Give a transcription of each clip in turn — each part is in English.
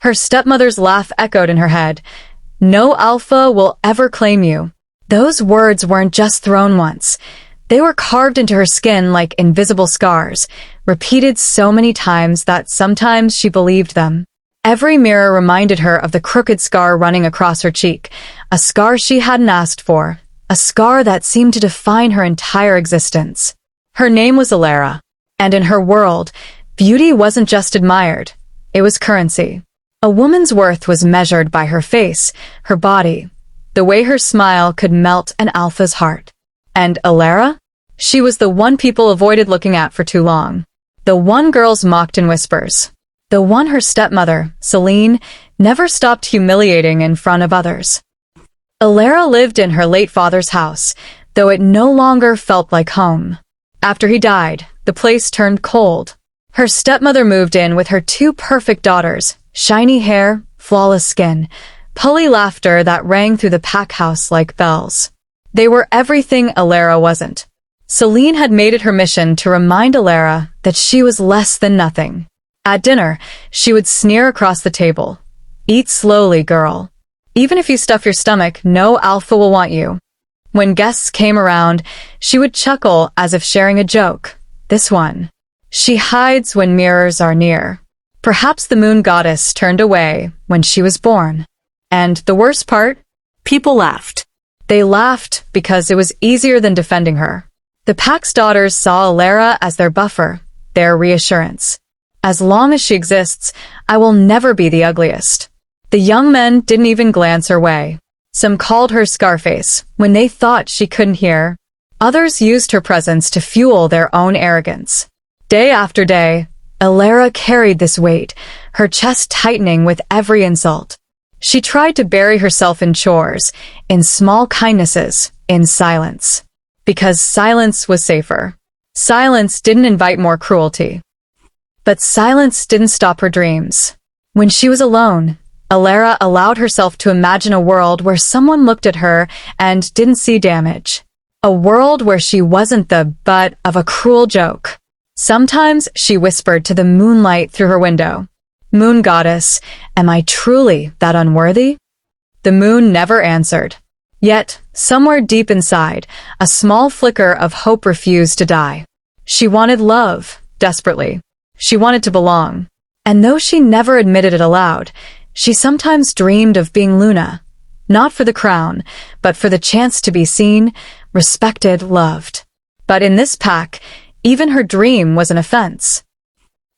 Her stepmother's laugh echoed in her head. No alpha will ever claim you. Those words weren't just thrown once. They were carved into her skin like invisible scars, repeated so many times that sometimes she believed them. Every mirror reminded her of the crooked scar running across her cheek, a scar she hadn't asked for, a scar that seemed to define her entire existence. Her name was Alara, and in her world, beauty wasn't just admired, it was currency. A woman's worth was measured by her face, her body, the way her smile could melt an alpha's heart. And Alara? She was the one people avoided looking at for too long. The one girls mocked in whispers. The one her stepmother, Celine, never stopped humiliating in front of others. Alara lived in her late father's house, though it no longer felt like home. After he died, the place turned cold. Her stepmother moved in with her two perfect daughters, shiny hair, flawless skin, pulley laughter that rang through the pack house like bells. They were everything Alara wasn't. Celine had made it her mission to remind Alara that she was less than nothing. At dinner, she would sneer across the table. Eat slowly, girl. Even if you stuff your stomach, no alpha will want you. When guests came around, she would chuckle as if sharing a joke. This one. She hides when mirrors are near. Perhaps the moon goddess turned away when she was born. And the worst part? People laughed. They laughed because it was easier than defending her. The pack's daughters saw Alara as their buffer, their reassurance. As long as she exists, I will never be the ugliest. The young men didn't even glance her way. Some called her Scarface when they thought she couldn't hear. Others used her presence to fuel their own arrogance. Day after day, Alara carried this weight, her chest tightening with every insult. She tried to bury herself in chores, in small kindnesses, in silence. Because silence was safer. Silence didn't invite more cruelty. But silence didn't stop her dreams. When she was alone, Alara allowed herself to imagine a world where someone looked at her and didn't see damage. A world where she wasn't the butt of a cruel joke. Sometimes she whispered to the moonlight through her window, "Moon goddess, am I truly that unworthy?" The moon never answered. Yet, somewhere deep inside, a small flicker of hope refused to die. She wanted love, desperately. She wanted to belong. And though she never admitted it aloud, she sometimes dreamed of being Luna. Not for the crown, but for the chance to be seen, respected, loved. But in this pack, even her dream was an offense.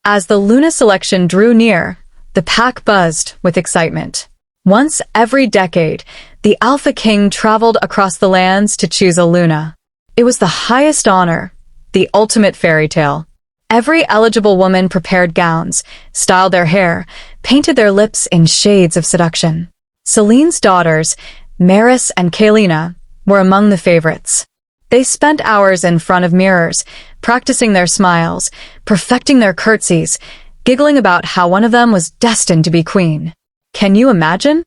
As the Luna selection drew near, the pack buzzed with excitement. Once every decade, the Alpha King traveled across the lands to choose a Luna. It was the highest honor, the ultimate fairy tale. Every eligible woman prepared gowns, styled their hair, painted their lips in shades of seduction. Celine's daughters, Maris and Kaylina, were among the favorites. They spent hours in front of mirrors, practicing their smiles, perfecting their curtsies, giggling about how one of them was destined to be queen. Can you imagine?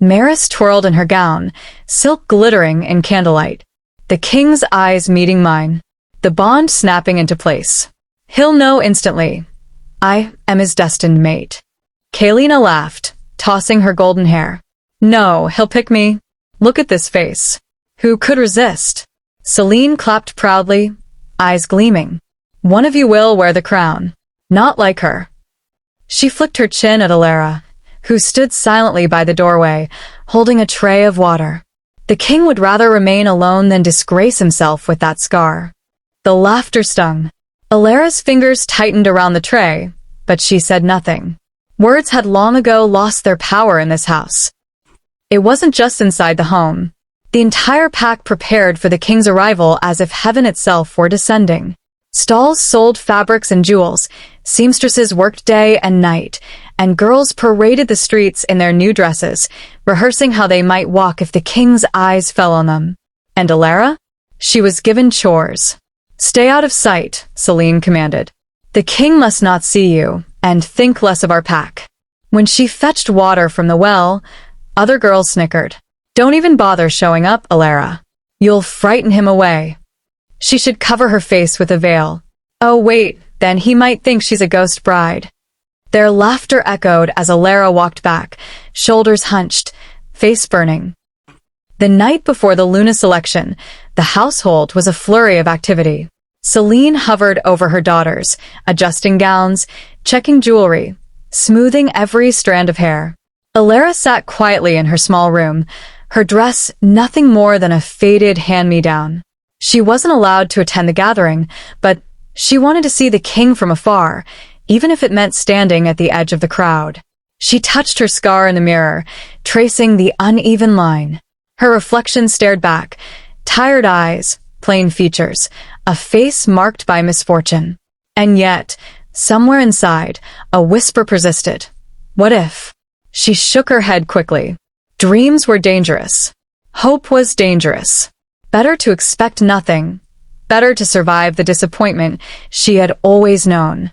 Maris twirled in her gown, silk glittering in candlelight. The king's eyes meeting mine, the bond snapping into place. He'll know instantly. I am his destined mate. Kaylina laughed, tossing her golden hair. No, he'll pick me. Look at this face. Who could resist? Celine clapped proudly, eyes gleaming. One of you will wear the crown. Not like her. She flicked her chin at Alara, who stood silently by the doorway, holding a tray of water. The king would rather remain alone than disgrace himself with that scar. The laughter stung. Alara's fingers tightened around the tray, but she said nothing. Words had long ago lost their power in this house. It wasn't just inside the home. The entire pack prepared for the king's arrival as if heaven itself were descending. Stalls sold fabrics and jewels, seamstresses worked day and night, and girls paraded the streets in their new dresses, rehearsing how they might walk if the king's eyes fell on them. And Alara? She was given chores. Stay out of sight, Celine commanded. The king must not see you, and think less of our pack. When she fetched water from the well, other girls snickered. Don't even bother showing up, Alara. You'll frighten him away. She should cover her face with a veil. Oh wait, then he might think she's a ghost bride. Their laughter echoed as Alara walked back, shoulders hunched, face burning. The night before the Luna selection, the household was a flurry of activity. Celine hovered over her daughters, adjusting gowns, checking jewelry, smoothing every strand of hair. Alara sat quietly in her small room, her dress nothing more than a faded hand-me-down. She wasn't allowed to attend the gathering, but she wanted to see the king from afar, even if it meant standing at the edge of the crowd. She touched her scar in the mirror, tracing the uneven line. Her reflection stared back, tired eyes, plain features, a face marked by misfortune. And yet, somewhere inside, a whisper persisted. What if? She shook her head quickly. Dreams were dangerous. Hope was dangerous. Better to expect nothing. Better to survive the disappointment she had always known.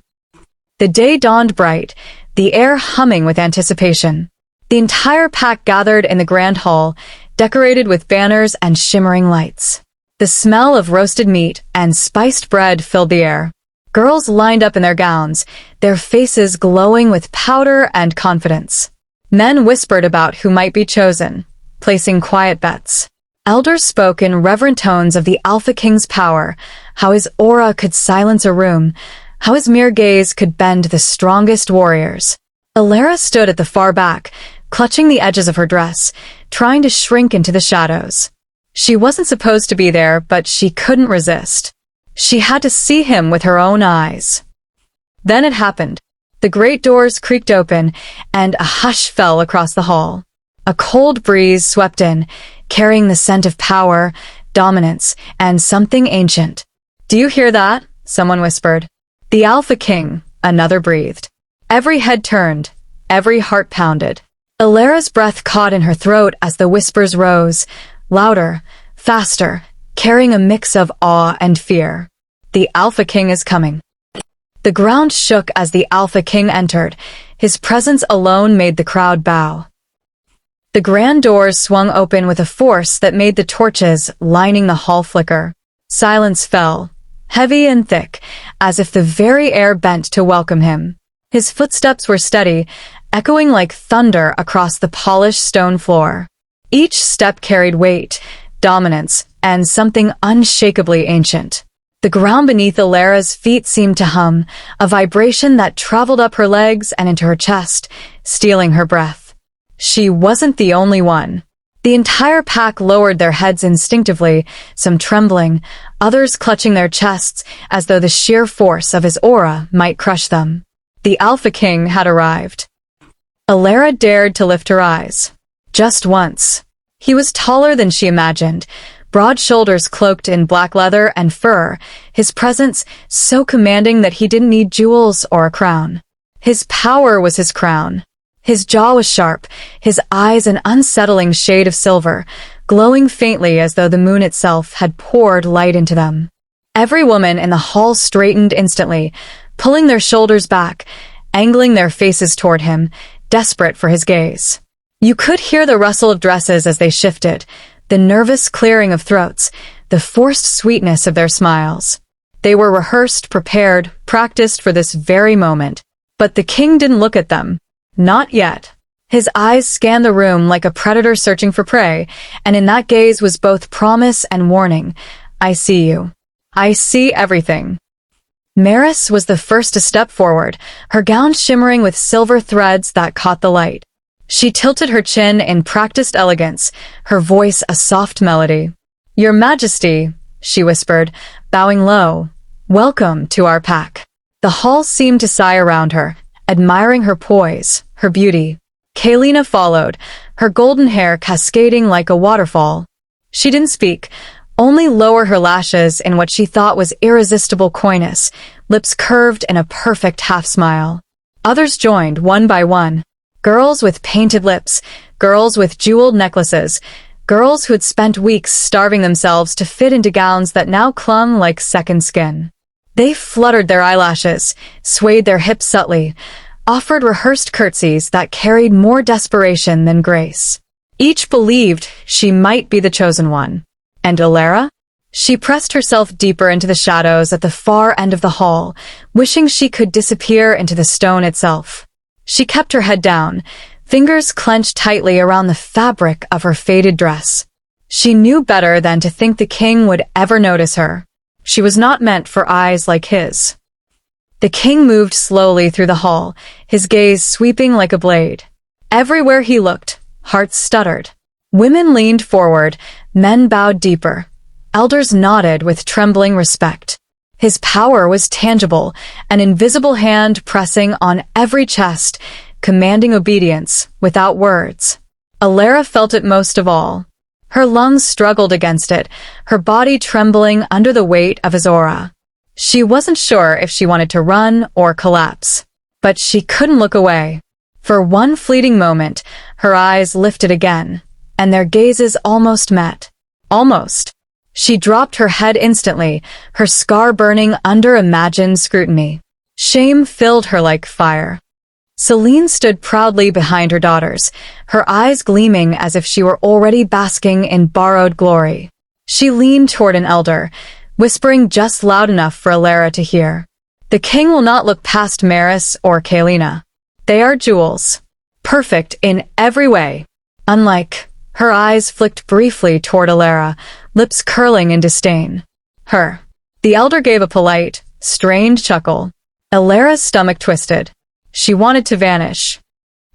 The day dawned bright, the air humming with anticipation. The entire pack gathered in the grand hall, decorated with banners and shimmering lights. The smell of roasted meat and spiced bread filled the air. Girls lined up in their gowns, their faces glowing with powder and confidence. Men whispered about who might be chosen, placing quiet bets. Elders spoke in reverent tones of the Alpha King's power, how his aura could silence a room, how his mere gaze could bend the strongest warriors. Alara stood at the far back, clutching the edges of her dress, trying to shrink into the shadows. She wasn't supposed to be there, but she couldn't resist. She had to see him with her own eyes. Then it happened. The great doors creaked open, and a hush fell across the hall. A cold breeze swept in, carrying the scent of power, dominance, and something ancient. "Do you hear that?" someone whispered. "The Alpha King," another breathed. Every head turned, every heart pounded. Alara's breath caught in her throat as the whispers rose, louder, faster, carrying a mix of awe and fear. "The Alpha King is coming." The ground shook as the Alpha King entered. His presence alone made the crowd bow. The grand doors swung open with a force that made the torches lining the hall flicker. Silence fell, heavy and thick, as if the very air bent to welcome him. His footsteps were steady, echoing like thunder across the polished stone floor. Each step carried weight, dominance, and something unshakably ancient. The ground beneath Alara's feet seemed to hum, a vibration that traveled up her legs and into her chest, stealing her breath. She wasn't the only one. The entire pack lowered their heads instinctively, some trembling, others clutching their chests as though the sheer force of his aura might crush them. The Alpha King had arrived. Alara dared to lift her eyes. Just once. He was taller than she imagined, broad shoulders cloaked in black leather and fur, his presence so commanding that he didn't need jewels or a crown. His power was his crown. His jaw was sharp, his eyes an unsettling shade of silver, glowing faintly as though the moon itself had poured light into them. Every woman in the hall straightened instantly, pulling their shoulders back, angling their faces toward him, desperate for his gaze. You could hear the rustle of dresses as they shifted, the nervous clearing of throats, the forced sweetness of their smiles. They were rehearsed, prepared, practiced for this very moment. But the king didn't look at them. Not yet. His eyes scanned the room like a predator searching for prey, and in that gaze was both promise and warning. "I see you. I see everything." Maris was the first to step forward, her gown shimmering with silver threads that caught the light. She tilted her chin in practiced elegance, her voice a soft melody. "Your Majesty," she whispered, bowing low, "welcome to our pack." The hall seemed to sigh around her, admiring her poise, her beauty. Kaelina followed, her golden hair cascading like a waterfall. She didn't speak, only lower her lashes in what she thought was irresistible coyness, lips curved in a perfect half-smile. Others joined, one by one. Girls with painted lips, girls with jeweled necklaces, girls who had spent weeks starving themselves to fit into gowns that now clung like second skin. They fluttered their eyelashes, swayed their hips subtly, offered rehearsed curtsies that carried more desperation than grace. Each believed she might be the chosen one. And Alara? She pressed herself deeper into the shadows at the far end of the hall, wishing she could disappear into the stone itself. She kept her head down, fingers clenched tightly around the fabric of her faded dress. She knew better than to think the king would ever notice her. She was not meant for eyes like his. The king moved slowly through the hall, his gaze sweeping like a blade. Everywhere he looked, hearts stuttered. Women leaned forward, men bowed deeper. Elders nodded with trembling respect. His power was tangible, an invisible hand pressing on every chest, commanding obedience without words. Alara felt it most of all. Her lungs struggled against it, her body trembling under the weight of his aura. She wasn't sure if she wanted to run or collapse, but she couldn't look away. For one fleeting moment, her eyes lifted again, and their gazes almost met. Almost. She dropped her head instantly, her scar burning under imagined scrutiny. Shame filled her like fire. Celine stood proudly behind her daughters, her eyes gleaming as if she were already basking in borrowed glory. She leaned toward an elder, whispering just loud enough for Alara to hear. The king will not look past Maris or Kaelina. They are jewels. Perfect in every way. Unlike... Her eyes flicked briefly toward Alara, lips curling in disdain. Her. The elder gave a polite, strained chuckle. Alara's stomach twisted. She wanted to vanish.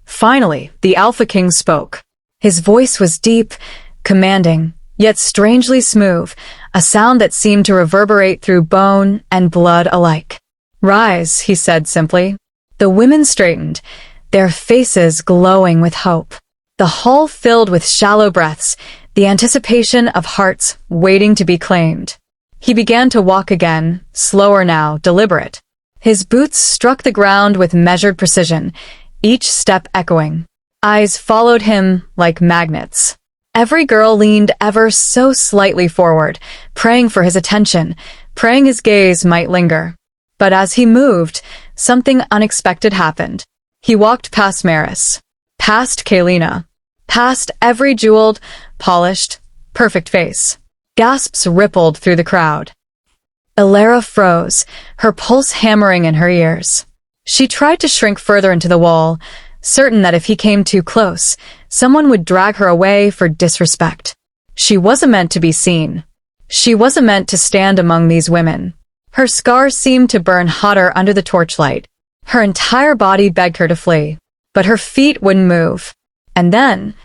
Finally, the Alpha King spoke. His voice was deep, commanding, yet strangely smooth, a sound that seemed to reverberate through bone and blood alike. Rise, he said simply. The women straightened, their faces glowing with hope. The hall filled with shallow breaths, the anticipation of hearts waiting to be claimed. He began to walk again, slower now, deliberate. His boots struck the ground with measured precision, each step echoing. Eyes followed him like magnets. Every girl leaned ever so slightly forward, praying for his attention, praying his gaze might linger. But as he moved, something unexpected happened. He walked past Maris, past Kaelina, past every jeweled, polished, perfect face. Gasps rippled through the crowd. Alara froze, her pulse hammering in her ears. She tried to shrink further into the wall, certain that if he came too close, someone would drag her away for disrespect. She wasn't meant to be seen. She wasn't meant to stand among these women. Her scars seemed to burn hotter under the torchlight. Her entire body begged her to flee, but her feet wouldn't move. And then,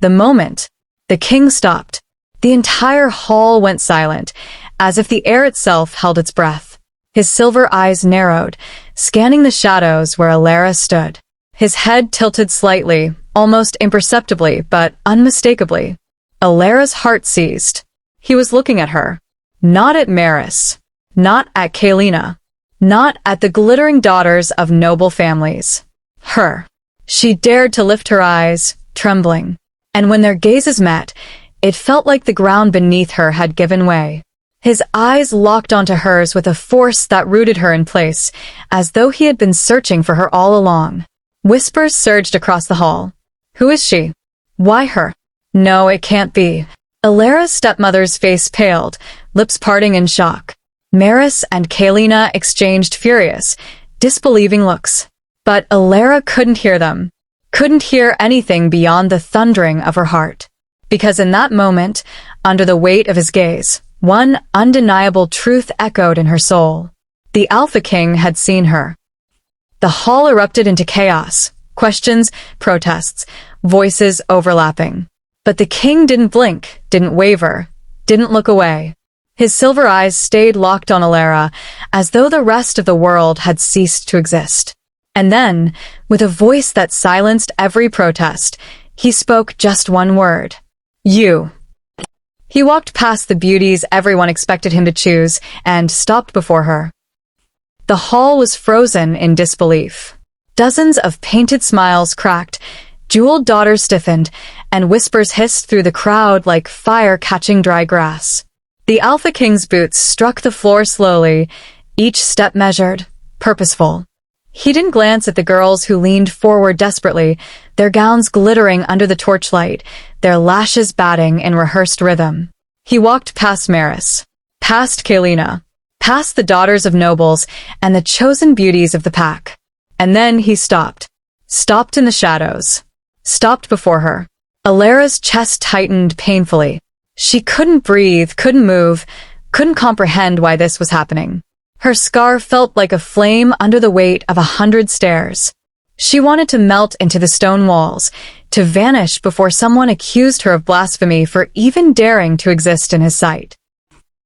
the moment, the king stopped. The entire hall went silent, as if the air itself held its breath. His silver eyes narrowed, scanning the shadows where Alara stood. His head tilted slightly, almost imperceptibly, but unmistakably. Alara's heart seized. He was looking at her. Not at Maris. Not at Kaelina. Not at the glittering daughters of noble families. Her. She dared to lift her eyes, trembling. And when their gazes met, it felt like the ground beneath her had given way. His eyes locked onto hers with a force that rooted her in place, as though he had been searching for her all along. Whispers surged across the hall. Who is she? Why her? No, it can't be. Alara's stepmother's face paled, lips parting in shock. Maris and Kaelina exchanged furious, disbelieving looks. But Alara couldn't hear them. Couldn't hear anything beyond the thundering of her heart. Because in that moment, under the weight of his gaze, one undeniable truth echoed in her soul. The Alpha King had seen her. The hall erupted into chaos, questions, protests, voices overlapping. But the king didn't blink, didn't waver, didn't look away. His silver eyes stayed locked on Alara, as though the rest of the world had ceased to exist. And then, with a voice that silenced every protest, he spoke just one word. You. He walked past the beauties everyone expected him to choose and stopped before her. The hall was frozen in disbelief. Dozens of painted smiles cracked, jeweled daughters stiffened, and whispers hissed through the crowd like fire catching dry grass. The Alpha King's boots struck the floor slowly, each step measured, purposeful. He didn't glance at the girls who leaned forward desperately, their gowns glittering under the torchlight, their lashes batting in rehearsed rhythm. He walked past Maris, past Kalina, past the daughters of nobles and the chosen beauties of the pack. And then he stopped. Stopped in the shadows. Stopped before her. Alera's chest tightened painfully. She couldn't breathe, couldn't move, couldn't comprehend why this was happening. Her scar felt like a flame under the weight of 100 stares. She wanted to melt into the stone walls, to vanish before someone accused her of blasphemy for even daring to exist in his sight.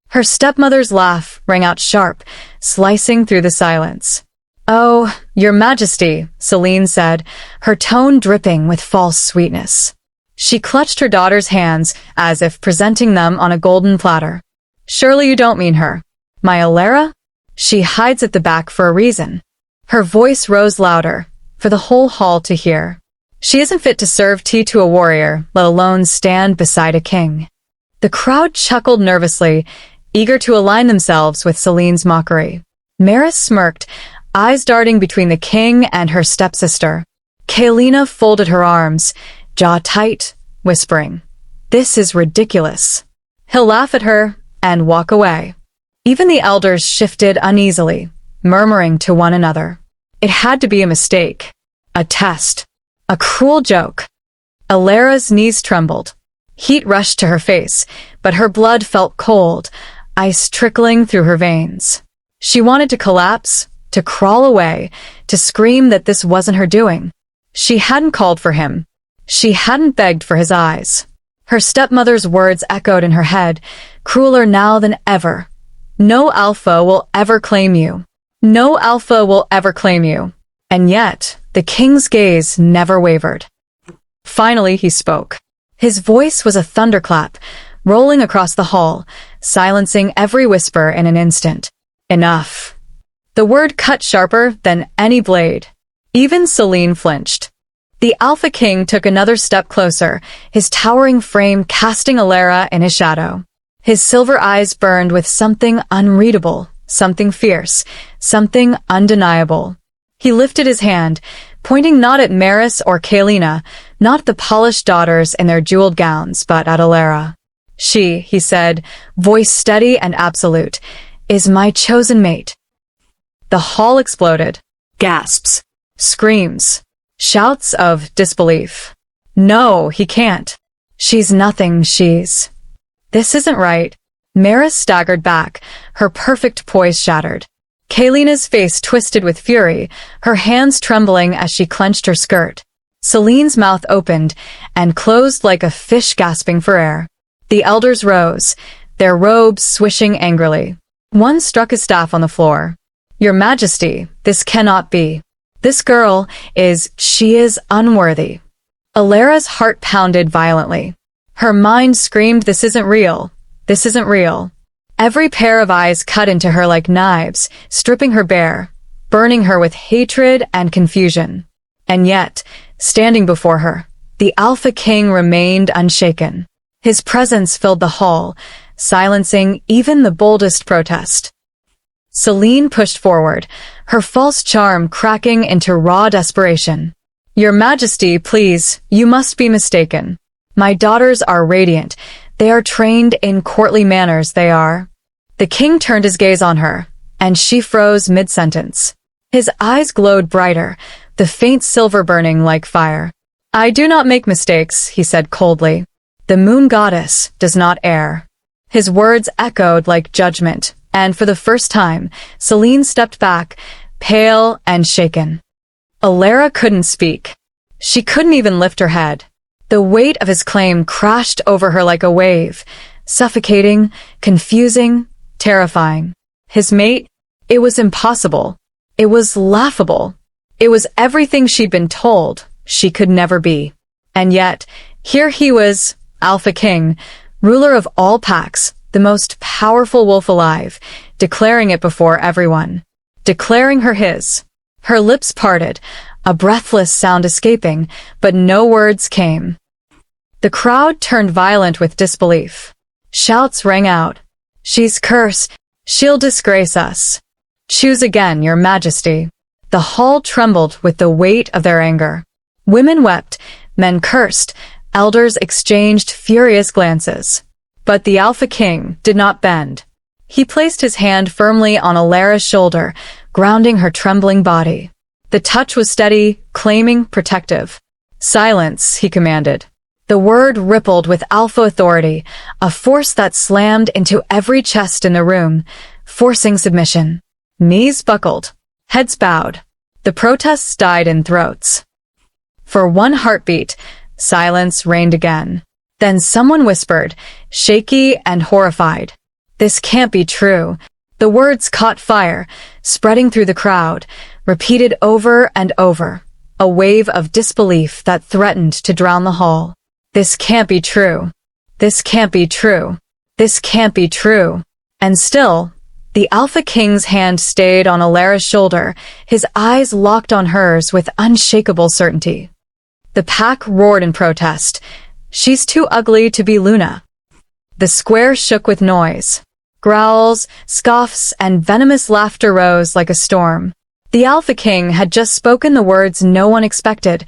Her stepmother's laugh rang out sharp, slicing through the silence. "Oh, Your Majesty," Celine said, her tone dripping with false sweetness. She clutched her daughter's hands as if presenting them on a golden platter. "Surely you don't mean her. My Alera? She hides at the back for a reason." Her voice rose louder, for the whole hall to hear. "She isn't fit to serve tea to a warrior, let alone stand beside a king." The crowd chuckled nervously, eager to align themselves with Celine's mockery. Maris smirked, eyes darting between the king and her stepsister. Kalina folded her arms, jaw tight, whispering, "This is ridiculous." He'll laugh at her and walk away. Even the elders shifted uneasily, murmuring to one another. It had to be a mistake, a test, a cruel joke. Alera's knees trembled. Heat rushed to her face, but her blood felt cold, ice trickling through her veins. She wanted to collapse, to crawl away, to scream that this wasn't her doing. She hadn't called for him. She hadn't begged for his eyes. Her stepmother's words echoed in her head, crueler now than ever. "No alpha will ever claim you. No alpha will ever claim you." And yet, the king's gaze never wavered. Finally, he spoke. His voice was a thunderclap, rolling across the hall, silencing every whisper in an instant. "Enough." The word cut sharper than any blade. Even Celine flinched. The Alpha King took another step closer, his towering frame casting Alera in his shadow. His silver eyes burned with something unreadable, something fierce, something undeniable. He lifted his hand, pointing not at Maris or Kalina, not the polished daughters in their jeweled gowns, but at Alera. "She," he said, voice steady and absolute, "is my chosen mate." The hall exploded. Gasps. Screams. Shouts of disbelief. "No, he can't. She's nothing, she's..." "This isn't right." Maris staggered back, her perfect poise shattered. Kalina's face twisted with fury, her hands trembling as she clenched her skirt. Celine's mouth opened and closed like a fish gasping for air. The elders rose, their robes swishing angrily. One struck his staff on the floor. "Your Majesty, this cannot be. This girl she is unworthy." Alera's heart pounded violently. Her mind screamed, "This isn't real. This isn't real." Every pair of eyes cut into her like knives, stripping her bare, burning her with hatred and confusion. And yet, standing before her, the Alpha King remained unshaken. His presence filled the hall, silencing even the boldest protest. Celine pushed forward, her false charm cracking into raw desperation. "Your Majesty, please, you must be mistaken. My daughters are radiant. They are trained in courtly manners, they are." The king turned his gaze on her, and she froze mid-sentence. His eyes glowed brighter, the faint silver burning like fire. "I do not make mistakes," he said coldly. "The moon goddess does not err." His words echoed like judgment, and for the first time, Celine stepped back, pale and shaken. Alera couldn't speak. She couldn't even lift her head. The weight of his claim crashed over her like a wave, suffocating, confusing, terrifying. His mate? It was impossible. It was laughable. It was everything she'd been told she could never be. And yet, here he was, Alpha King, ruler of all packs, the most powerful wolf alive, declaring it before everyone. Declaring her his. Her lips parted, a breathless sound escaping, but no words came. The crowd turned violent with disbelief. Shouts rang out. "She's cursed. She'll disgrace us. Choose again, Your Majesty." The hall trembled with the weight of their anger. Women wept, men cursed, elders exchanged furious glances. But the Alpha King did not bend. He placed his hand firmly on Alara's shoulder, grounding her trembling body. The touch was steady, claiming, protective. "Silence," he commanded. The word rippled with alpha authority, a force that slammed into every chest in the room, forcing submission. Knees buckled, heads bowed. The protests died in throats. For one heartbeat, silence reigned again. Then someone whispered, shaky and horrified, "This can't be true." The words caught fire, spreading through the crowd, repeated over and over, a wave of disbelief that threatened to drown the hall. "This can't be true. This can't be true. This can't be true." And still, the Alpha King's hand stayed on Alara's shoulder, his eyes locked on hers with unshakable certainty. The pack roared in protest. "She's too ugly to be Luna." The square shook with noise. Growls, scoffs, and venomous laughter rose like a storm. The Alpha King had just spoken the words no one expected,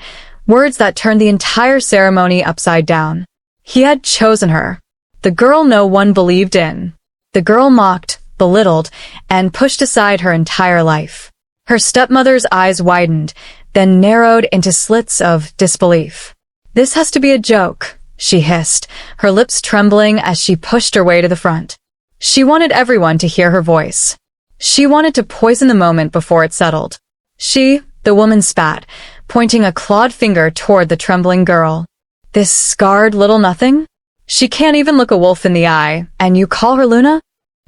words that turned the entire ceremony upside down. He had chosen her, the girl no one believed in. The girl mocked, belittled, and pushed aside her entire life. Her stepmother's eyes widened, then narrowed into slits of disbelief. "This has to be a joke," she hissed, her lips trembling as she pushed her way to the front. She wanted everyone to hear her voice. She wanted to poison the moment before it settled. She, the woman, spat, pointing a clawed finger toward the trembling girl. "This scarred little nothing? She can't even look a wolf in the eye, and you call her Luna?"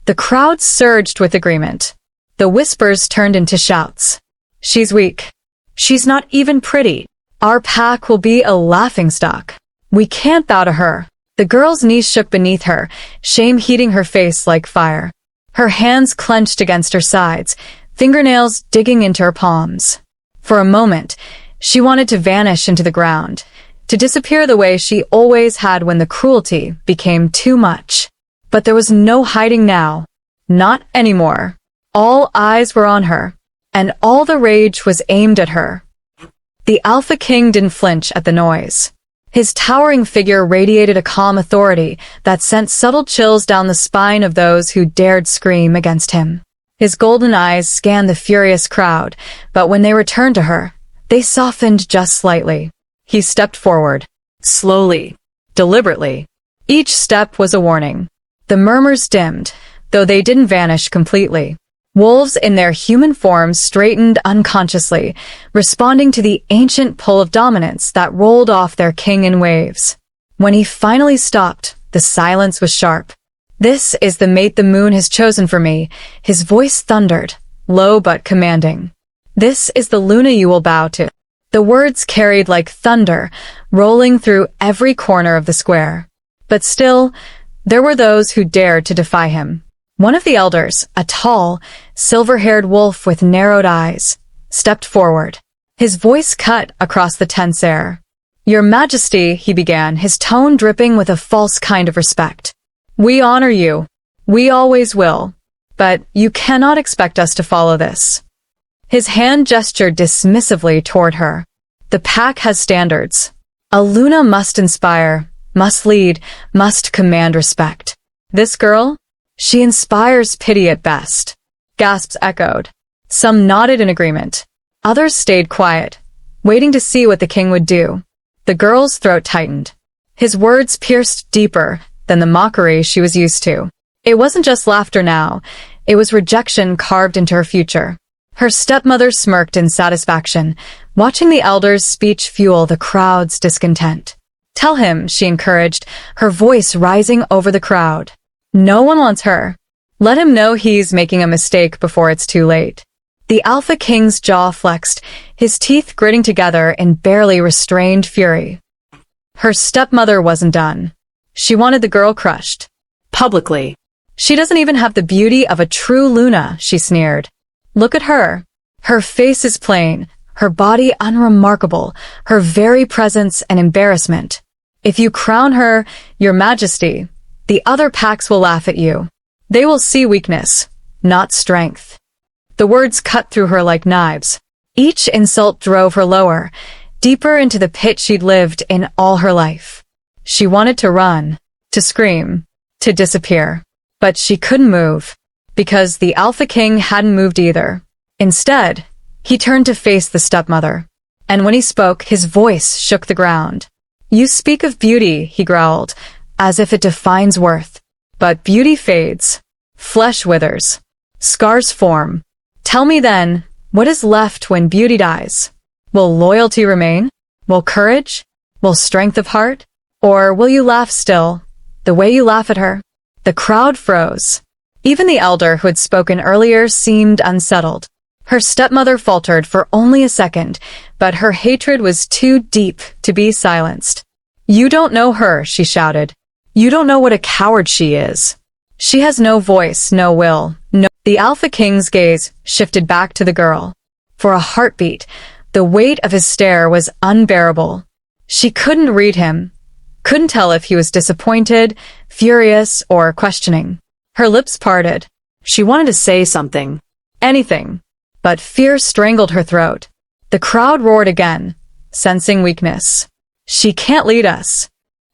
The crowd surged with agreement. The whispers turned into shouts. "She's weak. She's not even pretty. Our pack will be a laughingstock. We can't bow to her." The girl's knees shook beneath her, shame heating her face like fire. Her hands clenched against her sides, fingernails digging into her palms. For a moment, she wanted to vanish into the ground, to disappear the way she always had when the cruelty became too much. But there was no hiding now. Not anymore. All eyes were on her, and all the rage was aimed at her. The Alpha King didn't flinch at the noise. His towering figure radiated a calm authority that sent subtle chills down the spine of those who dared scream against him. His golden eyes scanned the furious crowd, but when they returned to her, they softened just slightly. He stepped forward, slowly, deliberately. Each step was a warning. The murmurs dimmed, though they didn't vanish completely. Wolves in their human forms straightened unconsciously, responding to the ancient pull of dominance that rolled off their king in waves. When he finally stopped, the silence was sharp. "This is the mate the moon has chosen for me," his voice thundered, low but commanding. "This is the Luna you will bow to." The words carried like thunder, rolling through every corner of the square. But still, there were those who dared to defy him. One of the elders, a tall, silver-haired wolf with narrowed eyes, stepped forward. His voice cut across the tense air. "Your Majesty," he began, his tone dripping with a false kind of respect. "We honor you. We always will. But you cannot expect us to follow this." His hand gestured dismissively toward her. "The pack has standards. A Luna must inspire, must lead, must command respect. This girl? She inspires pity at best." Gasps echoed. Some nodded in agreement. Others stayed quiet, waiting to see what the king would do. The girl's throat tightened. His words pierced deeper than the mockery she was used to. It wasn't just laughter now. It was rejection carved into her future. Her stepmother smirked in satisfaction, watching the elder's speech fuel the crowd's discontent. "Tell him," she encouraged, her voice rising over the crowd. "No one wants her. Let him know he's making a mistake before it's too late." The Alpha King's jaw flexed, his teeth gritting together in barely restrained fury. Her stepmother wasn't done. She wanted the girl crushed. Publicly. "She doesn't even have the beauty of a true Luna," she sneered. "Look at her. Her face is plain, her body unremarkable, her very presence an embarrassment. If you crown her, Your Majesty, the other packs will laugh at you. They will see weakness, not strength." The words cut through her like knives. Each insult drove her lower, deeper into the pit she'd lived in all her life. She wanted to run, to scream, to disappear. But she couldn't move, because the Alpha King hadn't moved either. Instead, he turned to face the stepmother. And when he spoke, his voice shook the ground. "You speak of beauty," he growled, "as if it defines worth. But beauty fades. Flesh withers. Scars form. Tell me then, what is left when beauty dies? Will loyalty remain? Will courage? Will strength of heart? Or will you laugh still, the way you laugh at her?" The crowd froze. Even the elder who had spoken earlier seemed unsettled. Her stepmother faltered for only a second, but her hatred was too deep to be silenced. "You don't know her," she shouted. "You don't know what a coward she is. She has no voice, no will, no—" The Alpha King's gaze shifted back to the girl. For a heartbeat, the weight of his stare was unbearable. She couldn't read him, couldn't tell if he was disappointed, furious, or questioning. Her lips parted. She wanted to say something, anything, but fear strangled her throat. The crowd roared again, sensing weakness. "She can't lead us.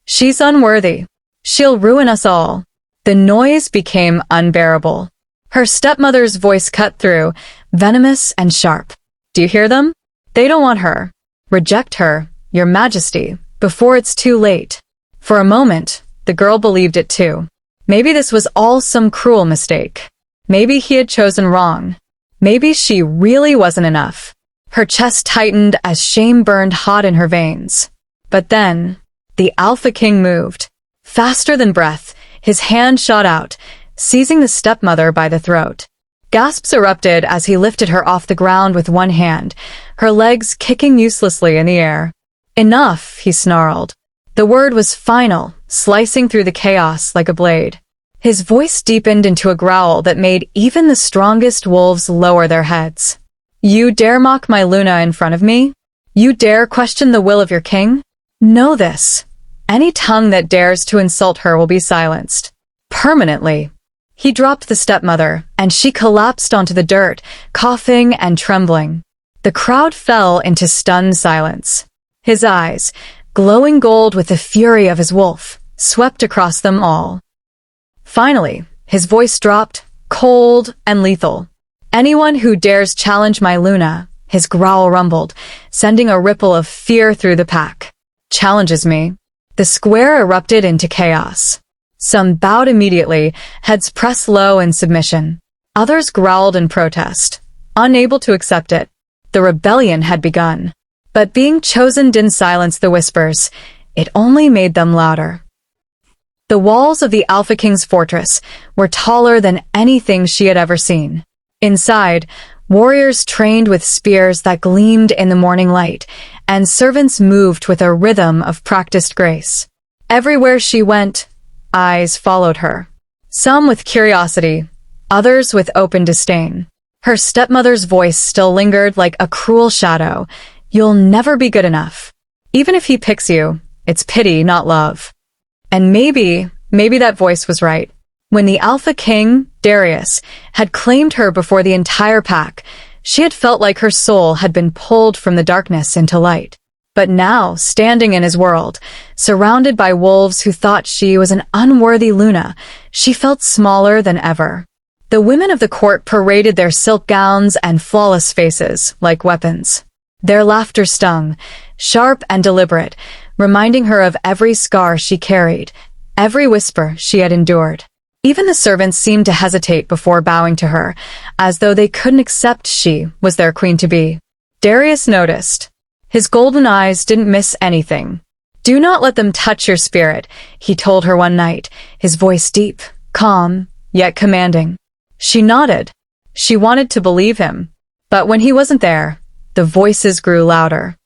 She's unworthy. She'll ruin us all." The noise became unbearable. Her stepmother's voice cut through, venomous and sharp. "Do you hear them? They don't want her. Reject her, Your Majesty, before it's too late." For a moment, the girl believed it too. Maybe this was all some cruel mistake. Maybe he had chosen wrong. Maybe she really wasn't enough. Her chest tightened as shame burned hot in her veins. But then, the Alpha King moved. Faster than breath, his hand shot out, seizing the stepmother by the throat. Gasps erupted as he lifted her off the ground with one hand, her legs kicking uselessly in the air. "Enough," he snarled. The word was final, slicing through the chaos like a blade. His voice deepened into a growl that made even the strongest wolves lower their heads. "You dare mock my Luna in front of me? You dare question the will of your king? Know this. Any tongue that dares to insult her will be silenced. Permanently." He dropped the stepmother, and she collapsed onto the dirt, coughing and trembling. The crowd fell into stunned silence. His eyes, glowing gold with the fury of his wolf, swept across them all. Finally, his voice dropped, cold and lethal. "Anyone who dares challenge my Luna," his growl rumbled, sending a ripple of fear through the pack, "challenges me." The square erupted into chaos. Some bowed immediately, heads pressed low in submission. Others growled in protest, unable to accept it. The rebellion had begun. But being chosen didn't silence the whispers. It only made them louder. The walls of the Alpha King's fortress were taller than anything she had ever seen. Inside, warriors trained with spears that gleamed in the morning light, and servants moved with a rhythm of practiced grace. Everywhere she went, eyes followed her. Some with curiosity, others with open disdain. Her stepmother's voice still lingered like a cruel shadow. "You'll never be good enough. Even if he picks you, it's pity, not love." And maybe that voice was right. When the Alpha King, Darius, had claimed her before the entire pack, she had felt like her soul had been pulled from the darkness into light. But now, standing in his world, surrounded by wolves who thought she was an unworthy Luna, she felt smaller than ever. The women of the court paraded their silk gowns and flawless faces like weapons. Their laughter stung, sharp and deliberate, reminding her of every scar she carried, every whisper she had endured. Even the servants seemed to hesitate before bowing to her, as though they couldn't accept she was their queen-to-be. Darius noticed. His golden eyes didn't miss anything. "Do not let them touch your spirit," he told her one night, his voice deep, calm, yet commanding. She nodded. She wanted to believe him. But when he wasn't there, the voices grew louder.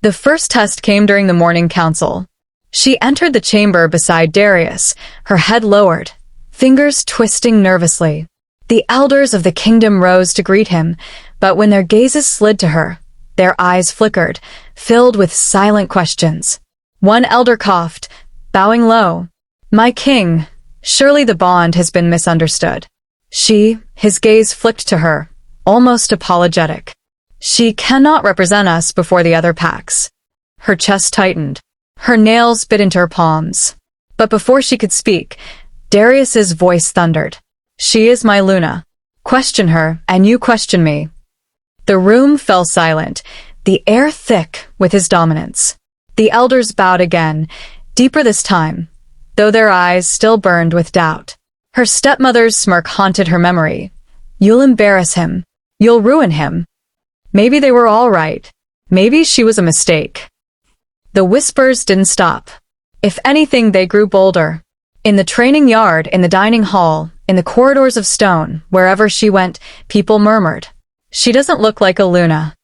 The first test came during the morning council. She entered the chamber beside Darius, her head lowered, fingers twisting nervously. The elders of the kingdom rose to greet him, but when their gazes slid to her, their eyes flickered, filled with silent questions. One elder coughed, bowing low. "My king, surely the bond has been misunderstood." His gaze flicked to her, almost apologetic. "She cannot represent us before the other packs." Her chest tightened. Her nails bit into her palms. But before she could speak, Darius's voice thundered. She is my Luna. Question her, and you question me. The room fell silent, the air thick with his dominance. The elders bowed again, deeper this time, though their eyes still burned with doubt. Her stepmother's smirk haunted her memory. You'll embarrass him. You'll ruin him. Maybe they were all right. Maybe she was a mistake. The whispers didn't stop. If anything, they grew bolder. In the training yard, in the dining hall, in the corridors of stone, wherever she went, people murmured. She doesn't look like a Luna.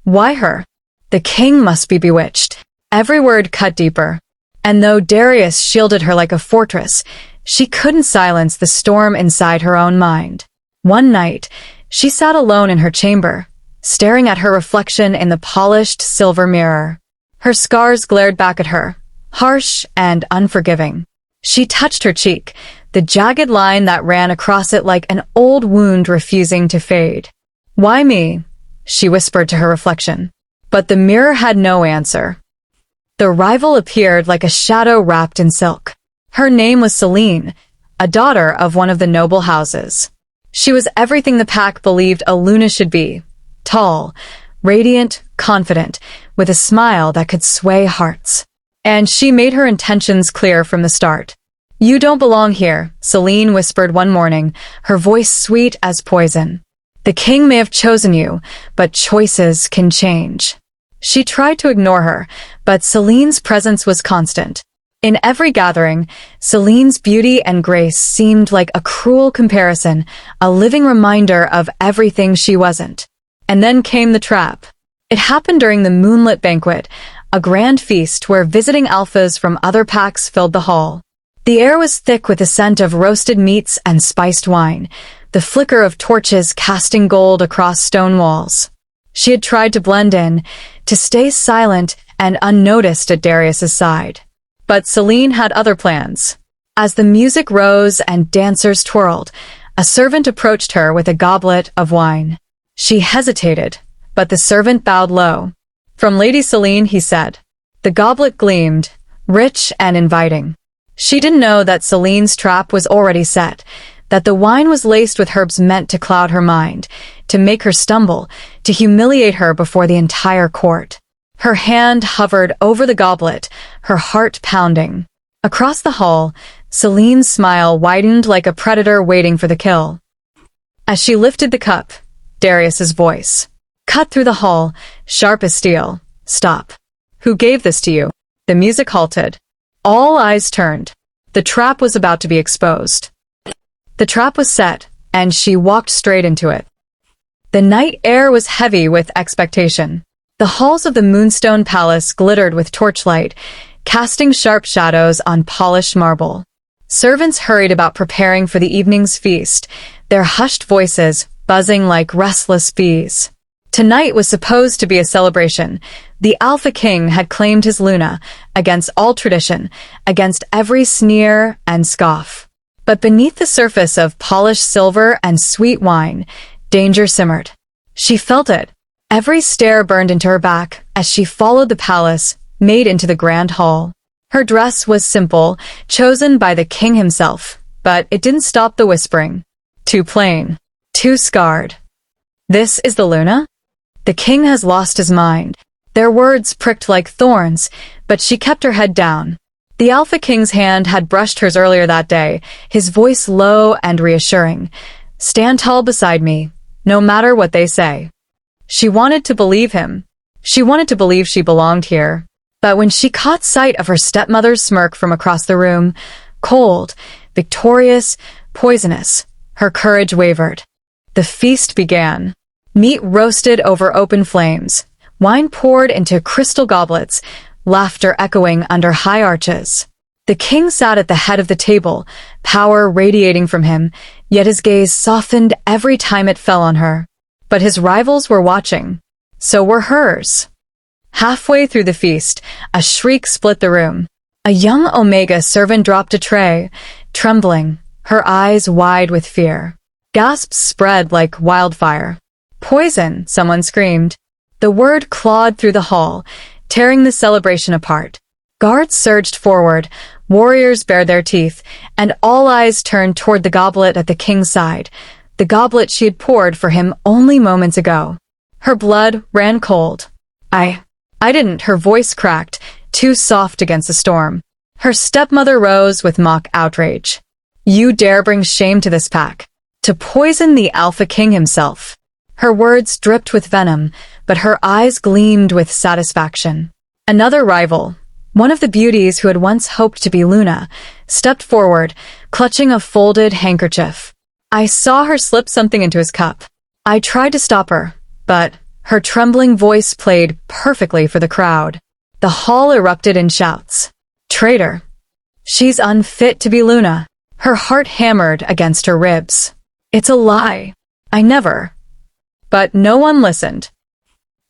Why her? The king must be bewitched. Every word cut deeper. And though Darius shielded her like a fortress, she couldn't silence the storm inside her own mind. One night, she sat alone in her chamber, staring at her reflection in the polished silver mirror. Her scars glared back at her, harsh and unforgiving. She touched her cheek, the jagged line that ran across it like an old wound refusing to fade. Why me? She whispered to her reflection. But the mirror had no answer. The rival appeared like a shadow wrapped in silk. Her name was Celine, a daughter of one of the noble houses. She was everything the pack believed a Luna should be. Tall, radiant, confident, with a smile that could sway hearts. And she made her intentions clear from the start. You don't belong here, Celine whispered one morning, her voice sweet as poison. The king may have chosen you, but choices can change. She tried to ignore her, but Celine's presence was constant. In every gathering, Celine's beauty and grace seemed like a cruel comparison, a living reminder of everything she wasn't. And then came the trap. It happened during the moonlit banquet, a grand feast where visiting alphas from other packs filled the hall. The air was thick with the scent of roasted meats and spiced wine, the flicker of torches casting gold across stone walls. She had tried to blend in, to stay silent and unnoticed at Darius's side. But Celine had other plans. As the music rose and dancers twirled, a servant approached her with a goblet of wine. She hesitated, but the servant bowed low. From Lady Celine, he said. The goblet gleamed, rich and inviting. She didn't know that Celine's trap was already set, that the wine was laced with herbs meant to cloud her mind, to make her stumble, to humiliate her before the entire court. Her hand hovered over the goblet, her heart pounding. Across the hall, Celine's smile widened like a predator waiting for the kill. As she lifted the cup, Darius's voice cut through the hall, sharp as steel. Stop. Who gave this to you? The music halted. All eyes turned. The trap was about to be exposed. The trap was set, and she walked straight into it. The night air was heavy with expectation. The halls of the Moonstone Palace glittered with torchlight, casting sharp shadows on polished marble. Servants hurried about preparing for the evening's feast, their hushed voices buzzing like restless bees. Tonight was supposed to be a celebration. The Alpha King had claimed his Luna, against all tradition, against every sneer and scoff. But beneath the surface of polished silver and sweet wine, danger simmered. She felt it. Every stare burned into her back as she followed the palace, made into the grand hall. Her dress was simple, chosen by the king himself, but it didn't stop the whispering. Too plain. Too scarred. This is the Luna? The king has lost his mind. Their words pricked like thorns, but she kept her head down. The Alpha King's hand had brushed hers earlier that day, his voice low and reassuring. Stand tall beside me, no matter what they say. She wanted to believe him. She wanted to believe she belonged here. But when she caught sight of her stepmother's smirk from across the room, cold, victorious, poisonous, her courage wavered. The feast began. Meat roasted over open flames, wine poured into crystal goblets, laughter echoing under high arches. The king sat at the head of the table, power radiating from him, yet his gaze softened every time it fell on her. But his rivals were watching. So were hers. Halfway through the feast, a shriek split the room. A young Omega servant dropped a tray, trembling, her eyes wide with fear. Gasps spread like wildfire. Poison, someone screamed. The word clawed through the hall, tearing the celebration apart. Guards surged forward, warriors bared their teeth, and all eyes turned toward the goblet at the king's side, the goblet she had poured for him only moments ago. Her blood ran cold. I didn't, her voice cracked, too soft against the storm. Her stepmother rose with mock outrage. You dare bring shame to this pack, to poison the Alpha King himself. Her words dripped with venom, but her eyes gleamed with satisfaction. Another rival, one of the beauties who had once hoped to be Luna, stepped forward, clutching a folded handkerchief. I saw her slip something into his cup. I tried to stop her, but her trembling voice played perfectly for the crowd. The hall erupted in shouts. Traitor! She's unfit to be Luna. Her heart hammered against her ribs. It's a lie. I never. But no one listened.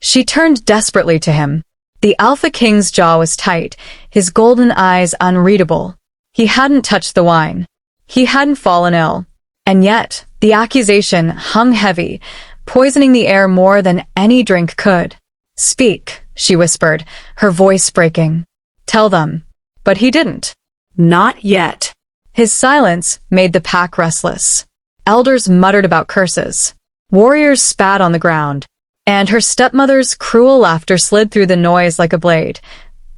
She turned desperately to him. The Alpha King's jaw was tight, his golden eyes unreadable. He hadn't touched the wine. He hadn't fallen ill. And yet, the accusation hung heavy, poisoning the air more than any drink could. Speak, she whispered, her voice breaking. Tell them. But he didn't. Not yet. His silence made the pack restless. Elders muttered about curses. Warriors spat on the ground. And her stepmother's cruel laughter slid through the noise like a blade.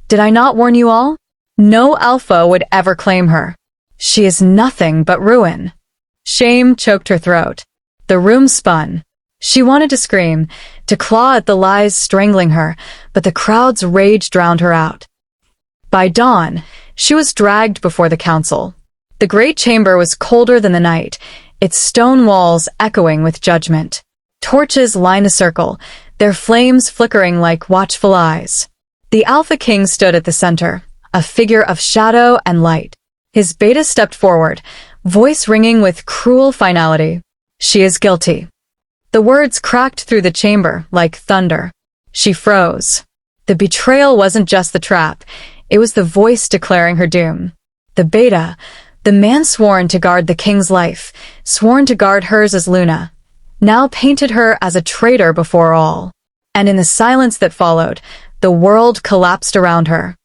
Did I not warn you all? No Alpha would ever claim her. She is nothing but ruin. Shame choked her throat. The room spun. She wanted to scream, to claw at the lies strangling her, but the crowd's rage drowned her out. By dawn, she was dragged before the council. The great chamber was colder than the night, its stone walls echoing with judgment. Torches lined the circle, their flames flickering like watchful eyes. The Alpha King stood at the center, a figure of shadow and light. His beta stepped forward, voice ringing with cruel finality. She is guilty. The words cracked through the chamber like thunder. She froze. The betrayal wasn't just the trap, it was the voice declaring her doom. The beta, the man sworn to guard the king's life, sworn to guard hers as Luna, now painted her as a traitor before all. And in the silence that followed, the world collapsed around her.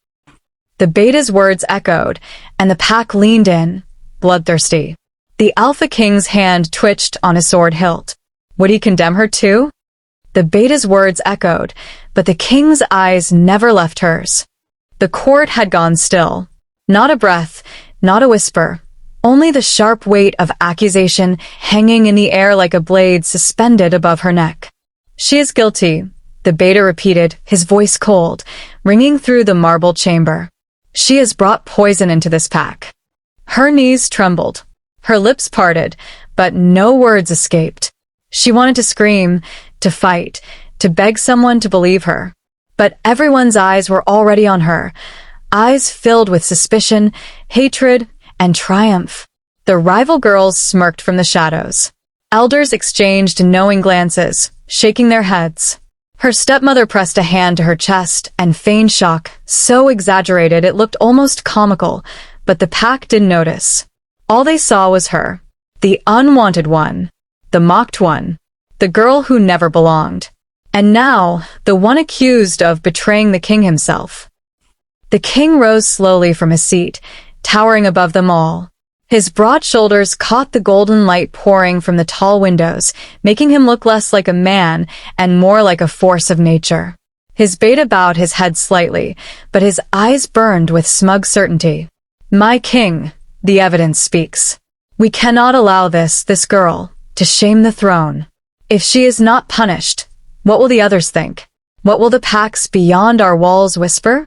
The beta's words echoed, and the pack leaned in, bloodthirsty. The Alpha King's hand twitched on his sword hilt. Would he condemn her too? The beta's words echoed, but the king's eyes never left hers. The court had gone still. Not a breath, not a whisper, only the sharp weight of accusation hanging in the air like a blade suspended above her neck. She is guilty, the beta repeated, his voice cold, ringing through the marble chamber. She has brought poison into this pack. Her knees trembled. Her lips parted, but no words escaped. She wanted to scream, to fight, to beg someone to believe her. But everyone's eyes were already on her, eyes filled with suspicion, hatred, and triumph. The rival girls smirked from the shadows. Elders exchanged knowing glances, shaking their heads. Her stepmother pressed a hand to her chest and feigned shock, so exaggerated it looked almost comical, but the pack didn't notice. All they saw was her, the unwanted one, the mocked one, the girl who never belonged. And now, the one accused of betraying the king himself. The king rose slowly from his seat, towering above them all. His broad shoulders caught the golden light pouring from the tall windows, making him look less like a man and more like a force of nature. His beta bowed his head slightly, but his eyes burned with smug certainty. My king, the evidence speaks. We cannot allow this girl, to shame the throne. If she is not punished, what will the others think? What will the packs beyond our walls whisper?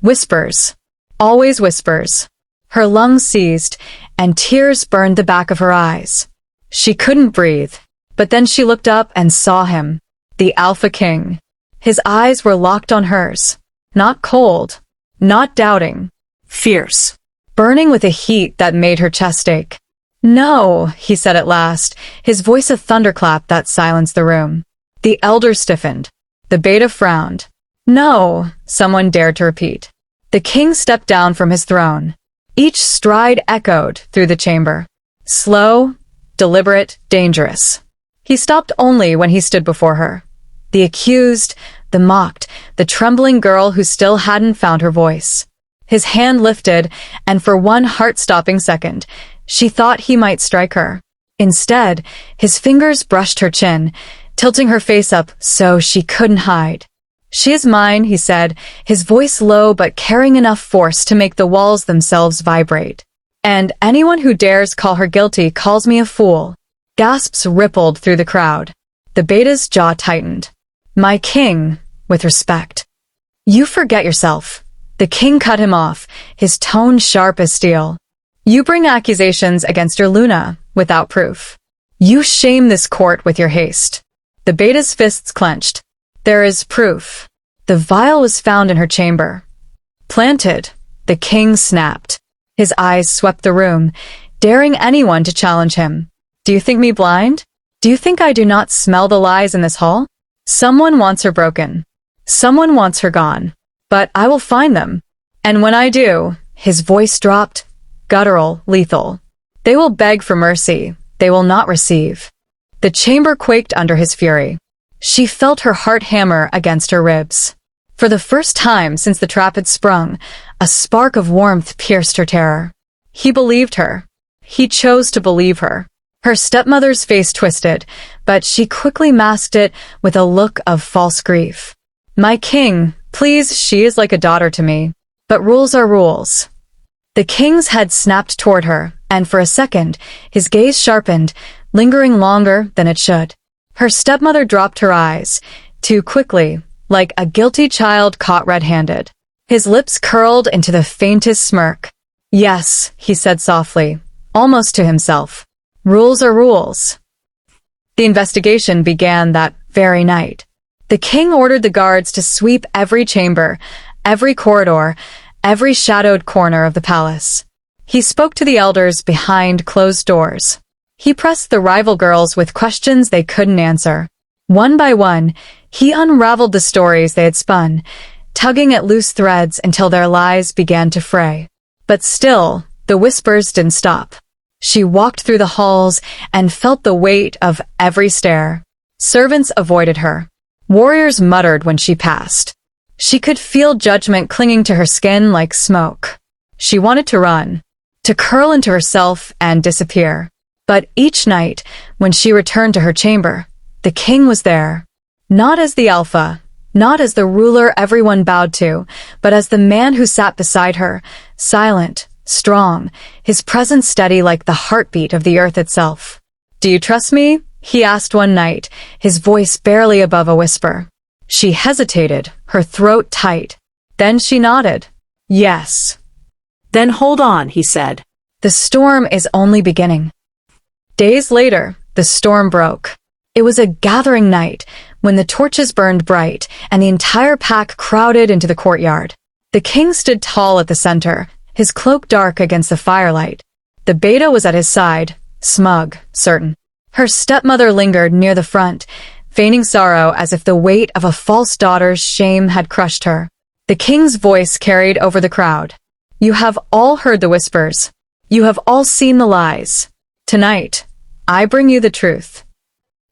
Whispers. Always whispers. Her lungs seized, and tears burned the back of her eyes. She couldn't breathe, but then she looked up and saw him, the Alpha King. His eyes were locked on hers. Not cold, not doubting, fierce, burning with a heat that made her chest ache. No, he said at last, his voice a thunderclap that silenced the room. The elder stiffened. The beta frowned. No, someone dared to repeat. The king stepped down from his throne. Each stride echoed through the chamber. Slow, deliberate, dangerous. He stopped only when he stood before her. The accused, the mocked, the trembling girl who still hadn't found her voice. His hand lifted, and for one heart-stopping second, she thought he might strike her. Instead, his fingers brushed her chin, tilting her face up so she couldn't hide. "She is mine," he said, his voice low but carrying enough force to make the walls themselves vibrate. "And anyone who dares call her guilty calls me a fool." Gasps rippled through the crowd. The beta's jaw tightened. "My king," with respect. "You forget yourself." The king cut him off, his tone sharp as steel. "You bring accusations against your Luna, without proof. You shame this court with your haste." The beta's fists clenched. "There is proof." The vial was found in her chamber. "Planted," the king snapped. His eyes swept the room, daring anyone to challenge him. "Do you think me blind? Do you think I do not smell the lies in this hall? Someone wants her broken. Someone wants her gone. But I will find them. And when I do," his voice dropped, guttural, lethal. "They will beg for mercy. They will not receive." The chamber quaked under his fury. She felt her heart hammer against her ribs. For the first time since the trap had sprung, a spark of warmth pierced her terror. He believed her. He chose to believe her. Her stepmother's face twisted, but she quickly masked it with a look of false grief. "My king, please, she is like a daughter to me. But rules are rules." The king's head snapped toward her, and for a second, his gaze sharpened, lingering longer than it should. Her stepmother dropped her eyes, too quickly, like a guilty child caught red-handed. His lips curled into the faintest smirk. "Yes," he said softly, almost to himself. "Rules are rules." The investigation began that very night. The king ordered the guards to sweep every chamber, every corridor, every shadowed corner of the palace. He spoke to the elders behind closed doors. He pressed the rival girls with questions they couldn't answer. One by one, he unraveled the stories they had spun, tugging at loose threads until their lies began to fray. But still, the whispers didn't stop. She walked through the halls and felt the weight of every stare. Servants avoided her. Warriors muttered when she passed. She could feel judgment clinging to her skin like smoke. She wanted to run, to curl into herself and disappear. But each night, when she returned to her chamber, the king was there. Not as the alpha, not as the ruler everyone bowed to, but as the man who sat beside her, silent, strong, his presence steady like the heartbeat of the earth itself. "Do you trust me?" he asked one night, his voice barely above a whisper. She hesitated, her throat tight. Then she nodded. "Yes." "Then hold on," he said. "The storm is only beginning." Days later, the storm broke. It was a gathering night when the torches burned bright and the entire pack crowded into the courtyard. The king stood tall at the center, his cloak dark against the firelight. The beta was at his side, smug, certain. Her stepmother lingered near the front, feigning sorrow as if the weight of a false daughter's shame had crushed her. The king's voice carried over the crowd. "You have all heard the whispers. You have all seen the lies. Tonight, I bring you the truth."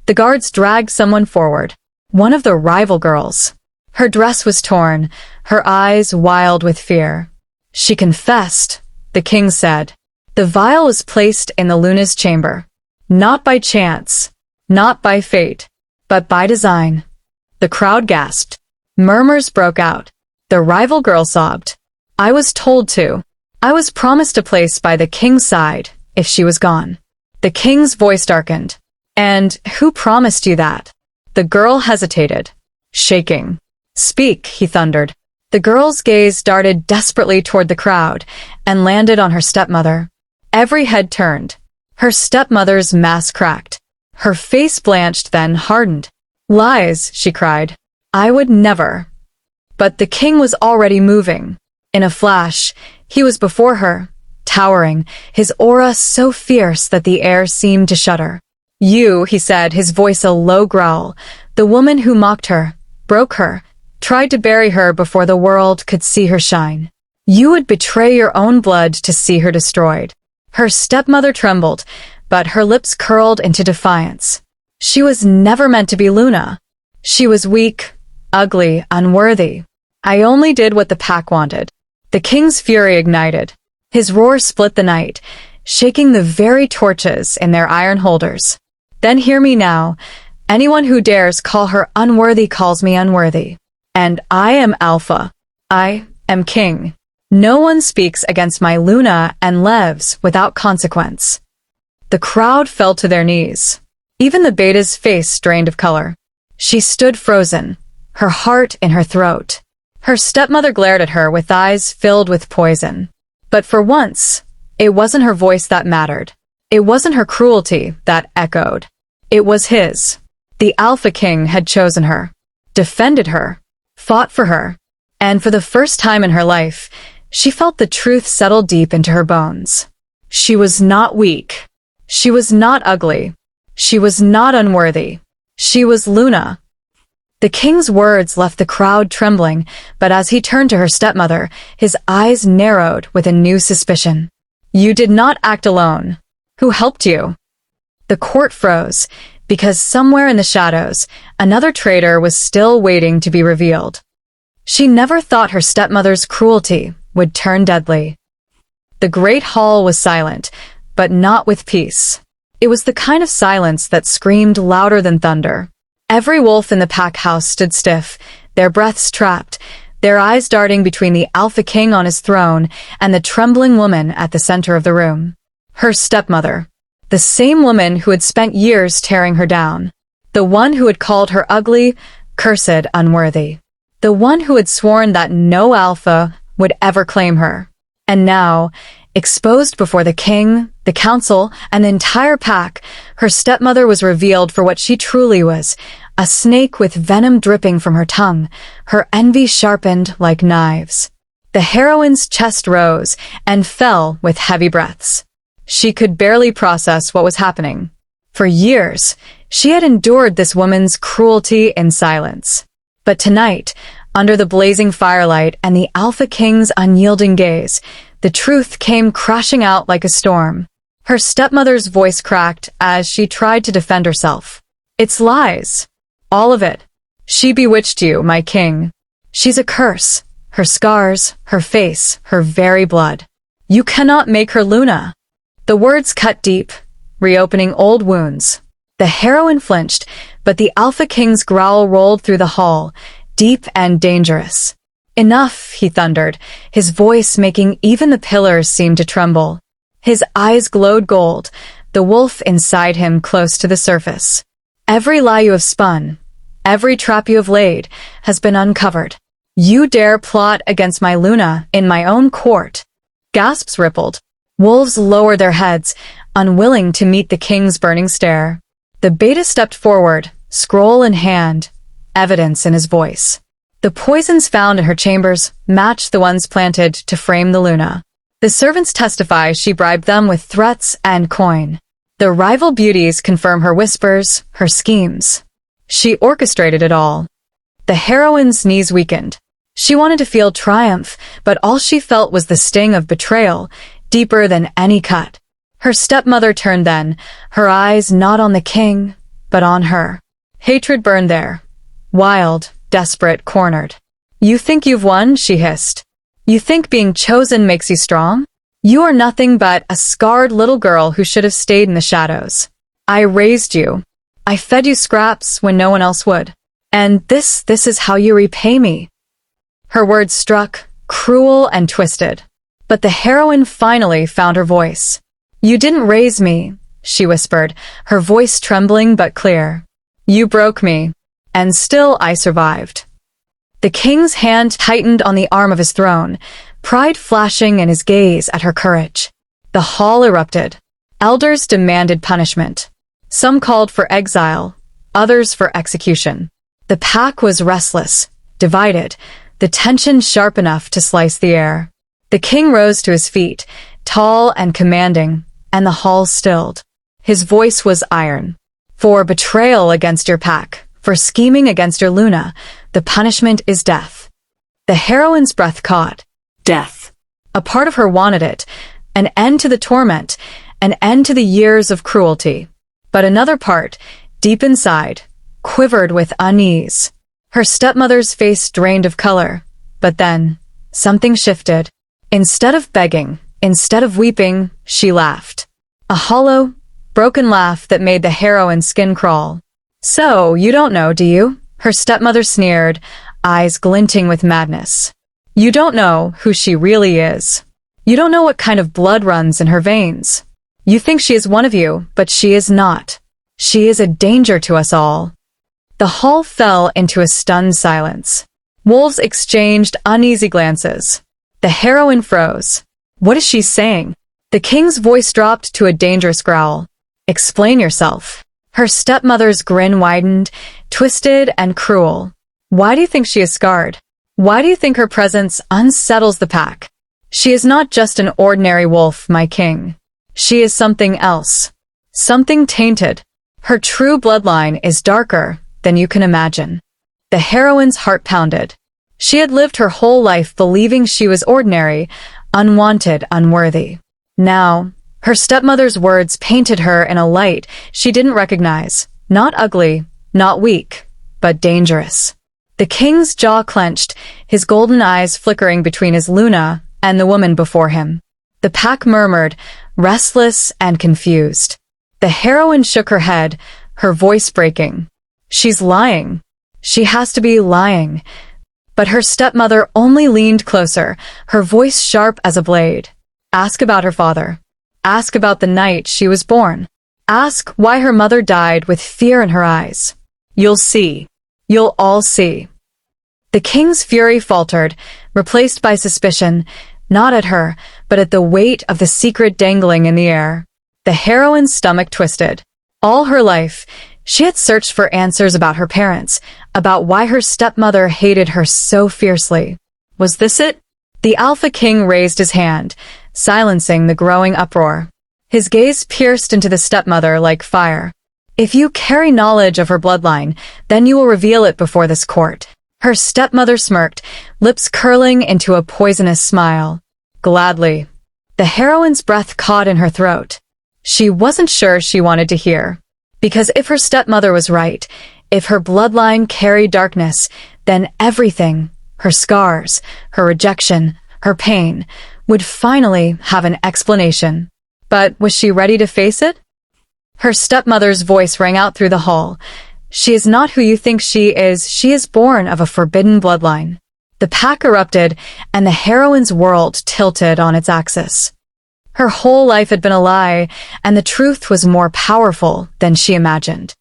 The guards dragged someone forward, one of the rival girls. Her dress was torn, her eyes wild with fear. "She confessed," the king said. "The vial was placed in the Luna's chamber. Not by chance, not by fate, but by design." The crowd gasped. Murmurs broke out. The rival girl sobbed. "I was told to. I was promised a place by the king's side if she was gone." The king's voice darkened. "And who promised you that?" The girl hesitated, shaking. "Speak," he thundered. The girl's gaze darted desperately toward the crowd and landed on her stepmother. Every head turned. Her stepmother's mask cracked. Her face blanched, then hardened. "Lies," she cried. "I would never." But the king was already moving. In a flash, he was before her, towering, his aura so fierce that the air seemed to shudder. "You," he said, his voice a low growl, "the woman who mocked her, broke her, tried to bury her before the world could see her shine. You would betray your own blood to see her destroyed." Her stepmother trembled, but her lips curled into defiance. She was never meant to be Luna. She was weak, ugly, unworthy. "I only did what the pack wanted." The king's fury ignited. His roar split the night, shaking the very torches in their iron holders. Then hear me now. Anyone who dares call her unworthy calls me unworthy. And I am Alpha. I am king. No one speaks against my Luna and Levs without consequence. The crowd fell to their knees. Even the beta's face drained of color. She stood frozen, her heart in her throat. Her stepmother glared at her with eyes filled with poison. But for once, it wasn't her voice that mattered. It wasn't her cruelty that echoed. It was his. The Alpha King had chosen her, defended her, fought for her, and for the first time in her life, she felt the truth settle deep into her bones. She was not weak. She was not ugly. She was not unworthy. She was Luna. The king's words left the crowd trembling, but as he turned to her stepmother, his eyes narrowed with a new suspicion. You did not act alone. Who helped you? The court froze, because somewhere in the shadows, another traitor was still waiting to be revealed. She never thought her stepmother's cruelty would turn deadly. The great hall was silent, but not with peace. It was the kind of silence that screamed louder than thunder. Every wolf in the pack house stood stiff, their breaths trapped, their eyes darting between the Alpha King on his throne and the trembling woman at the center of the room. Her stepmother. The same woman who had spent years tearing her down. The one who had called her ugly, cursed, unworthy. The one who had sworn that no Alpha would ever claim her. And now, exposed before the king, the council, and the entire pack, her stepmother was revealed for what she truly was, a snake with venom dripping from her tongue, her envy sharpened like knives. The heroine's chest rose and fell with heavy breaths. She could barely process what was happening. For years, she had endured this woman's cruelty in silence. But tonight, under the blazing firelight and the Alpha King's unyielding gaze, the truth came crashing out like a storm. Her stepmother's voice cracked as she tried to defend herself. It's lies. All of it. She bewitched you, my king. She's a curse. Her scars, her face, her very blood. You cannot make her Luna. The words cut deep, reopening old wounds. The heroine flinched, but the Alpha King's growl rolled through the hall, deep and dangerous. Enough, he thundered, his voice making even the pillars seem to tremble. His eyes glowed gold, the wolf inside him close to the surface. Every lie you have spun, every trap you have laid, has been uncovered. You dare plot against my Luna in my own court. Gasps rippled. Wolves lowered their heads, unwilling to meet the king's burning stare. The beta stepped forward, scroll in hand, evidence in his voice. The poisons found in her chambers matched the ones planted to frame the Luna. The servants testify she bribed them with threats and coin. The rival beauties confirm her whispers, her schemes. She orchestrated it all. The heroine's knees weakened. She wanted to feel triumph, but all she felt was the sting of betrayal, deeper than any cut. Her stepmother turned then, her eyes not on the king, but on her. Hatred burned there. Wild, desperate, cornered. You think you've won, she hissed. You think being chosen makes you strong? You are nothing but a scarred little girl who should have stayed in the shadows. I raised you. I fed you scraps when no one else would. And this is how you repay me. Her words struck, cruel and twisted. But the heroine finally found her voice. You didn't raise me, she whispered, her voice trembling but clear. You broke me, and still I survived. The king's hand tightened on the arm of his throne, pride flashing in his gaze at her courage. The hall erupted. Elders demanded punishment. Some called for exile, others for execution. The pack was restless, divided, the tension sharp enough to slice the air. The king rose to his feet, tall and commanding, and the hall stilled. His voice was iron. For betrayal against your pack, for scheming against your Luna, the punishment is death. The heroine's breath caught. Death. A part of her wanted it, an end to the torment, an end to the years of cruelty. But another part, deep inside, quivered with unease. Her stepmother's face drained of color. But then, something shifted. Instead of begging, instead of weeping, she laughed. A hollow, broken laugh that made the heroine's skin crawl. "So, you don't know, do you?" Her stepmother sneered, eyes glinting with madness. "You don't know who she really is. You don't know what kind of blood runs in her veins. You think she is one of you, but she is not. She is a danger to us all." The hall fell into a stunned silence. Wolves exchanged uneasy glances. The heroine froze. What is she saying? The king's voice dropped to a dangerous growl. "Explain yourself." Her stepmother's grin widened, twisted and cruel. "Why do you think she is scarred? Why do you think her presence unsettles the pack? She is not just an ordinary wolf, my king. She is something else. Something tainted. Her true bloodline is darker than you can imagine." The heroine's heart pounded. She had lived her whole life believing she was ordinary, unwanted, unworthy. Now, her stepmother's words painted her in a light she didn't recognize. Not ugly, not weak, but dangerous. The king's jaw clenched, his golden eyes flickering between his Luna and the woman before him. The pack murmured, restless and confused. The heroine shook her head, her voice breaking. "She's lying. She has to be lying." But her stepmother only leaned closer, her voice sharp as a blade. "Ask about her father. Ask about the night she was born. Ask why her mother died with fear in her eyes. You'll see. You'll all see." The king's fury faltered, replaced by suspicion, not at her, but at the weight of the secret dangling in the air. The heroine's stomach twisted. All her life, she had searched for answers about her parents, about why her stepmother hated her so fiercely. Was this it? The Alpha King raised his hand, silencing the growing uproar. His gaze pierced into the stepmother like fire. "If you carry knowledge of her bloodline, then you will reveal it before this court." Her stepmother smirked, lips curling into a poisonous smile. "Gladly." The heroine's breath caught in her throat. She wasn't sure she wanted to hear. Because if her stepmother was right, if her bloodline carried darkness, then everything, her scars, her rejection, her pain, would finally have an explanation. But was she ready to face it? Her stepmother's voice rang out through the hall. "She is not who you think she is born of a forbidden bloodline." The pack erupted, and the heroine's world tilted on its axis. Her whole life had been a lie, and the truth was more powerful than she imagined.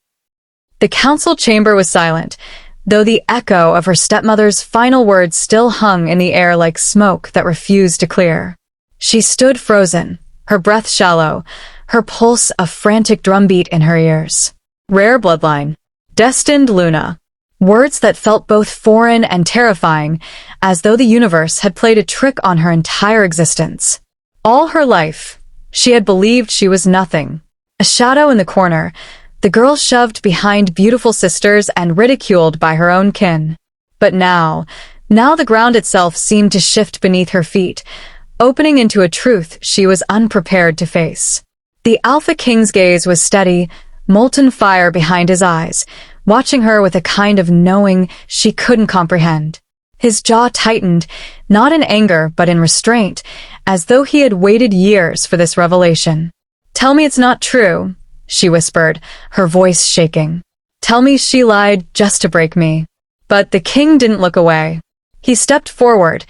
The council chamber was silent, though the echo of her stepmother's final words still hung in the air like smoke that refused to clear. She stood frozen, her breath shallow, her pulse a frantic drumbeat in her ears. Rare bloodline. Destined Luna. Words that felt both foreign and terrifying, as though the universe had played a trick on her entire existence. All her life, she had believed she was nothing. A shadow in the corner, the girl shoved behind beautiful sisters and ridiculed by her own kin. But now the ground itself seemed to shift beneath her feet, opening into a truth she was unprepared to face. The Alpha King's gaze was steady, molten fire behind his eyes, watching her with a kind of knowing she couldn't comprehend. His jaw tightened, not in anger but in restraint, as though he had waited years for this revelation. "Tell me it's not true," she whispered, her voice shaking. "Tell me she lied just to break me." But the king didn't look away. He stepped forward,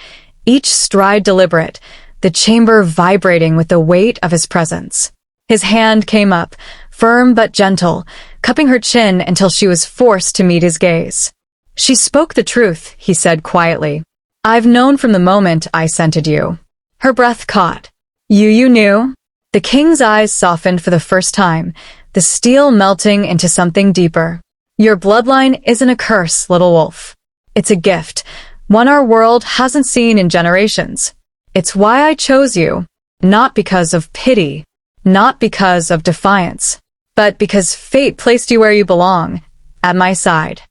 each stride deliberate, the chamber vibrating with the weight of his presence. His hand came up, firm but gentle, cupping her chin until she was forced to meet his gaze. "She spoke the truth," he said quietly. "I've known from the moment I scented you." Her breath caught. You knew?" The king's eyes softened for the first time, the steel melting into something deeper. "Your bloodline isn't a curse, little wolf. It's a gift, one our world hasn't seen in generations. It's why I chose you, not because of pity, not because of defiance, but because fate placed you where you belong, at my side."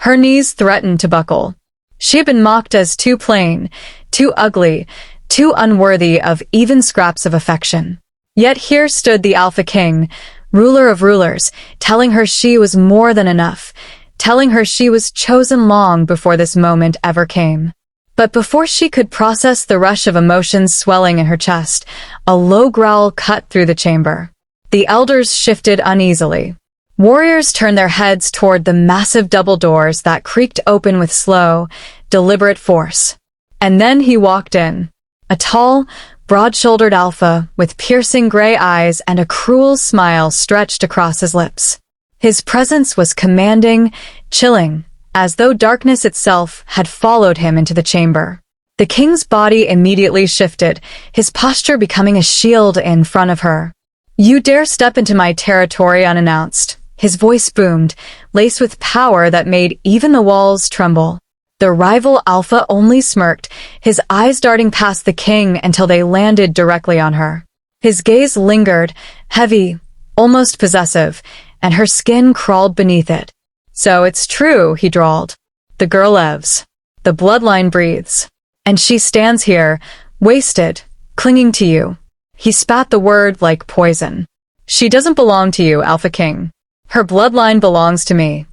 Her knees threatened to buckle. She had been mocked as too plain, too ugly, too unworthy of even scraps of affection. Yet here stood the Alpha King, ruler of rulers, telling her she was more than enough, telling her she was chosen long before this moment ever came. But before she could process the rush of emotions swelling in her chest, a low growl cut through the chamber. The elders shifted uneasily. Warriors turned their heads toward the massive double doors that creaked open with slow, deliberate force. And then he walked in. A tall, broad-shouldered alpha with piercing gray eyes and a cruel smile stretched across his lips. His presence was commanding, chilling, as though darkness itself had followed him into the chamber. The king's body immediately shifted, his posture becoming a shield in front of her. "You dare step into my territory unannounced." His voice boomed, laced with power that made even the walls tremble. The rival alpha only smirked, his eyes darting past the king until they landed directly on her. His gaze lingered, heavy, almost possessive, and her skin crawled beneath it. "So it's true," he drawled. "The girl lives. The bloodline breathes. And she stands here, wasted, clinging to you." He spat the word like poison. "She doesn't belong to you, Alpha King. Her bloodline belongs to me."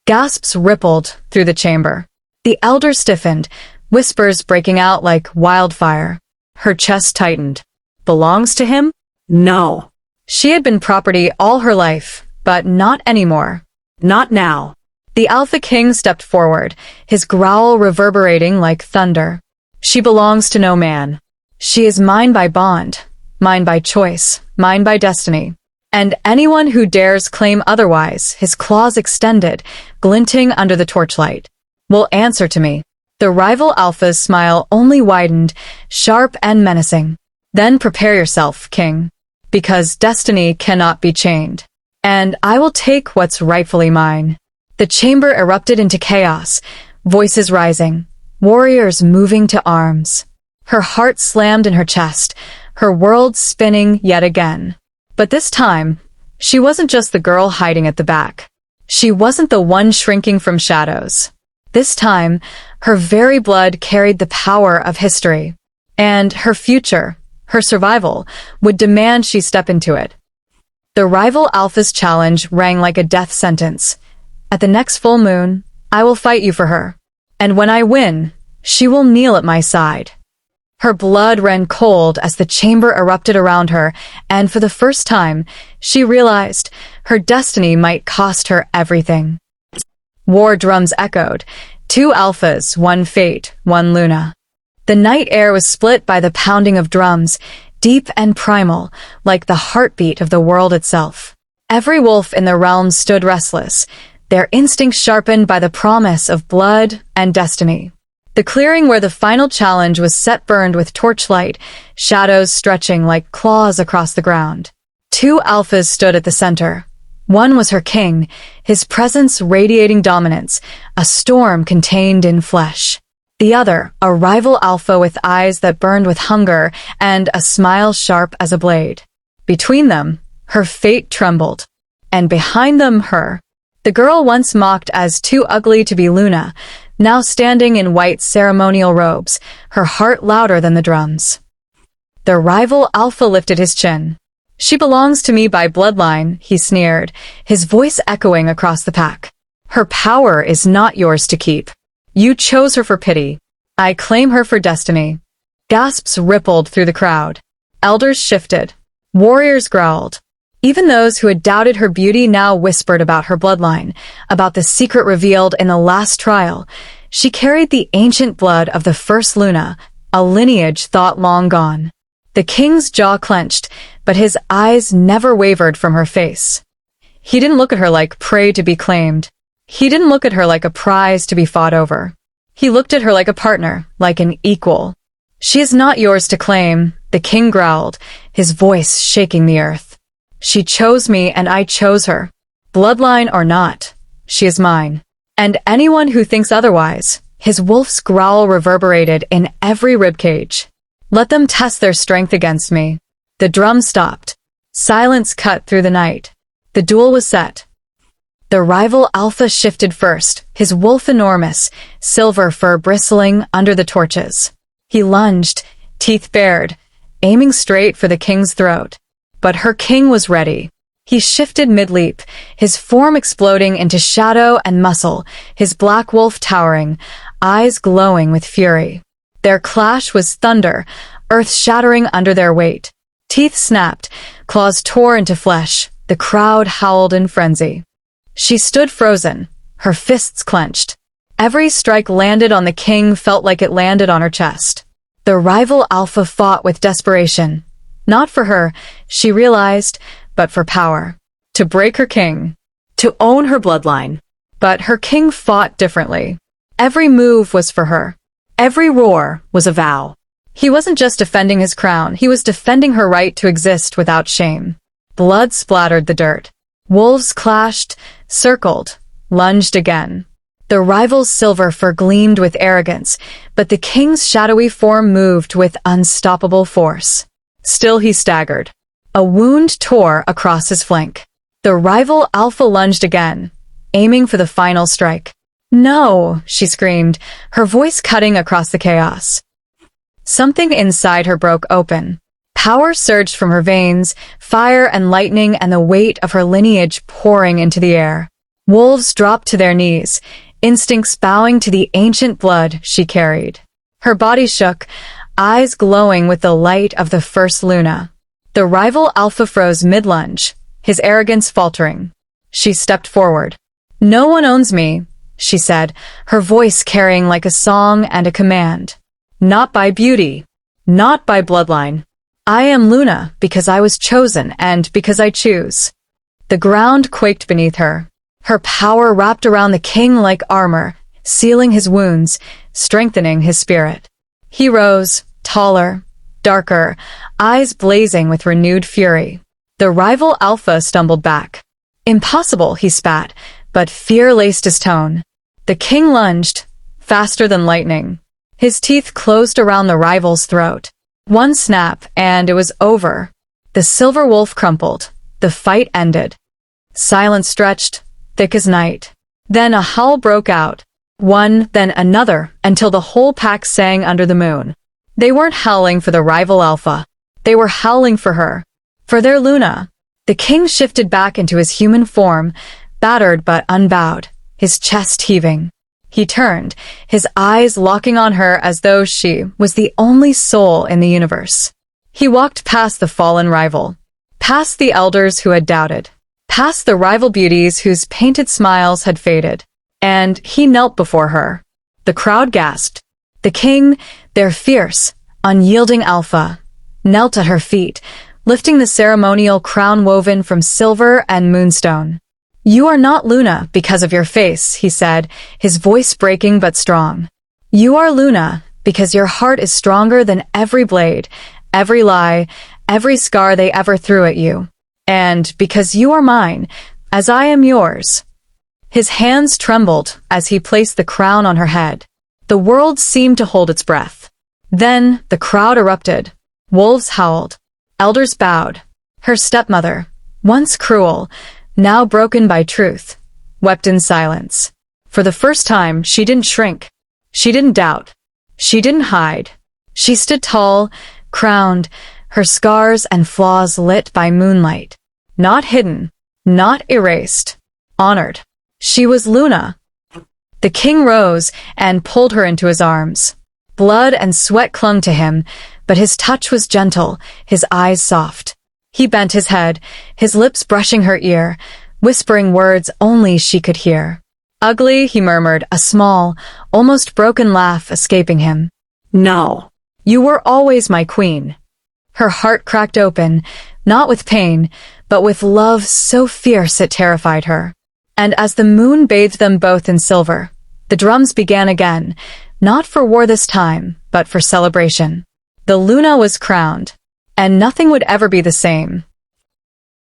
Gasps rippled through the chamber. The elder stiffened, whispers breaking out like wildfire. Her chest tightened. "Belongs to him? No. She had been property all her life, but not anymore. Not now." The Alpha King stepped forward, his growl reverberating like thunder. "She belongs to no man. She is mine by bond, mine by choice, mine by destiny. And anyone who dares claim otherwise," his claws extended, glinting under the torchlight, "will answer to me." The rival Alpha's smile only widened, sharp and menacing. "Then prepare yourself, King, because destiny cannot be chained. And I will take what's rightfully mine." The chamber erupted into chaos, voices rising, warriors moving to arms. Her heart slammed in her chest, her world spinning yet again. But this time, she wasn't just the girl hiding at the back. She wasn't the one shrinking from shadows. This time, her very blood carried the power of history. And her future, her survival, would demand she step into it. The rival Alpha's challenge rang like a death sentence. "At the next full moon, I will fight you for her. And when I win, she will kneel at my side." Her blood ran cold as the chamber erupted around her, and for the first time, she realized her destiny might cost her everything. War drums echoed. 2 alphas, 1 fate, 1 Luna. The night air was split by the pounding of drums, deep and primal, like the heartbeat of the world itself. Every wolf in the realm stood restless, their instincts sharpened by the promise of blood and destiny. The clearing where the final challenge was set burned with torchlight, shadows stretching like claws across the ground. 2 alphas stood at the center. One was her king, his presence radiating dominance, a storm contained in flesh. The other, a rival alpha with eyes that burned with hunger and a smile sharp as a blade. Between them, her fate trembled. And behind them, her. The girl once mocked as too ugly to be Luna, now standing in white ceremonial robes, her heart louder than the drums. The rival alpha lifted his chin. "She belongs to me by bloodline," he sneered, his voice echoing across the pack. "Her power is not yours to keep. You chose her for pity. I claim her for destiny." Gasps rippled through the crowd. Elders shifted. Warriors growled. Even those who had doubted her beauty now whispered about her bloodline, about the secret revealed in the last trial. She carried the ancient blood of the first Luna, a lineage thought long gone. The king's jaw clenched, but his eyes never wavered from her face. He didn't look at her like prey to be claimed. He didn't look at her like a prize to be fought over. He looked at her like a partner, like an equal. "She is not yours to claim," the king growled, his voice shaking the earth. "She chose me and I chose her. Bloodline or not, she is mine. And anyone who thinks otherwise," his wolf's growl reverberated in every ribcage. "Let them test their strength against me." The drum stopped. Silence cut through the night. The duel was set. The rival alpha shifted first, his wolf enormous, silver fur bristling under the torches. He lunged, teeth bared, aiming straight for the king's throat. But her king was ready. He shifted mid-leap, his form exploding into shadow and muscle, his black wolf towering, eyes glowing with fury. Their clash was thunder, earth shattering under their weight. Teeth snapped, claws tore into flesh. The crowd howled in frenzy. She stood frozen, her fists clenched. Every strike landed on the king felt like it landed on her chest. The rival alpha fought with desperation. Not for her, she realized, but for power. To break her king. To own her bloodline. But her king fought differently. Every move was for her. Every roar was a vow. He wasn't just defending his crown, he was defending her right to exist without shame. Blood splattered the dirt. Wolves clashed, circled, lunged again. The rival's silver fur gleamed with arrogance, but the king's shadowy form moved with unstoppable force. Still he staggered. A wound tore across his flank. The rival alpha lunged again, aiming for the final strike. "No," she screamed, her voice cutting across the chaos. Something inside her broke open. Power surged from her veins, fire and lightning and the weight of her lineage pouring into the air. Wolves dropped to their knees, instincts bowing to the ancient blood she carried. Her body shook, eyes glowing with the light of the first Luna. The rival alpha froze mid-lunge, his arrogance faltering. She stepped forward. "No one owns me," she said, her voice carrying like a song and a command. "Not by beauty, not by bloodline. I am Luna because I was chosen and because I choose." The ground quaked beneath her. Her power wrapped around the king like armor, sealing his wounds, strengthening his spirit. He rose, taller, darker, eyes blazing with renewed fury. The rival alpha stumbled back. "Impossible," he spat, but fear laced his tone. The king lunged, faster than lightning. His teeth closed around the rival's throat. One snap, and it was over. The silver wolf crumpled. The fight ended. Silence stretched, thick as night. Then a howl broke out. One, then another, until the whole pack sang under the moon. They weren't howling for the rival alpha. They were howling for her. For their Luna. The king shifted back into his human form, battered but unbowed, his chest heaving. He turned, his eyes locking on her as though she was the only soul in the universe. He walked past the fallen rival, past the elders who had doubted, past the rival beauties whose painted smiles had faded, and he knelt before her. The crowd gasped. The king, their fierce, unyielding alpha, knelt at her feet, lifting the ceremonial crown woven from silver and moonstone. "You are not Luna because of your face," he said, his voice breaking but strong. "You are Luna because your heart is stronger than every blade, every lie, every scar they ever threw at you. And because you are mine, as I am yours." His hands trembled as he placed the crown on her head. The world seemed to hold its breath. Then the crowd erupted. Wolves howled. Elders bowed. Her stepmother, once cruel, now broken by truth, wept in silence. For the first time, she didn't shrink. She didn't doubt. She didn't hide. She stood tall, crowned, her scars and flaws lit by moonlight. Not hidden, not erased, honored. She was Luna. The king rose and pulled her into his arms. Blood and sweat clung to him, but his touch was gentle, his eyes soft. He bent his head, his lips brushing her ear, whispering words only she could hear. "Ugly," he murmured, a small, almost broken laugh escaping him. "No. You were always my queen." Her heart cracked open, not with pain, but with love so fierce it terrified her. And as the moon bathed them both in silver, the drums began again, not for war this time, but for celebration. The Luna was crowned, and nothing would ever be the same.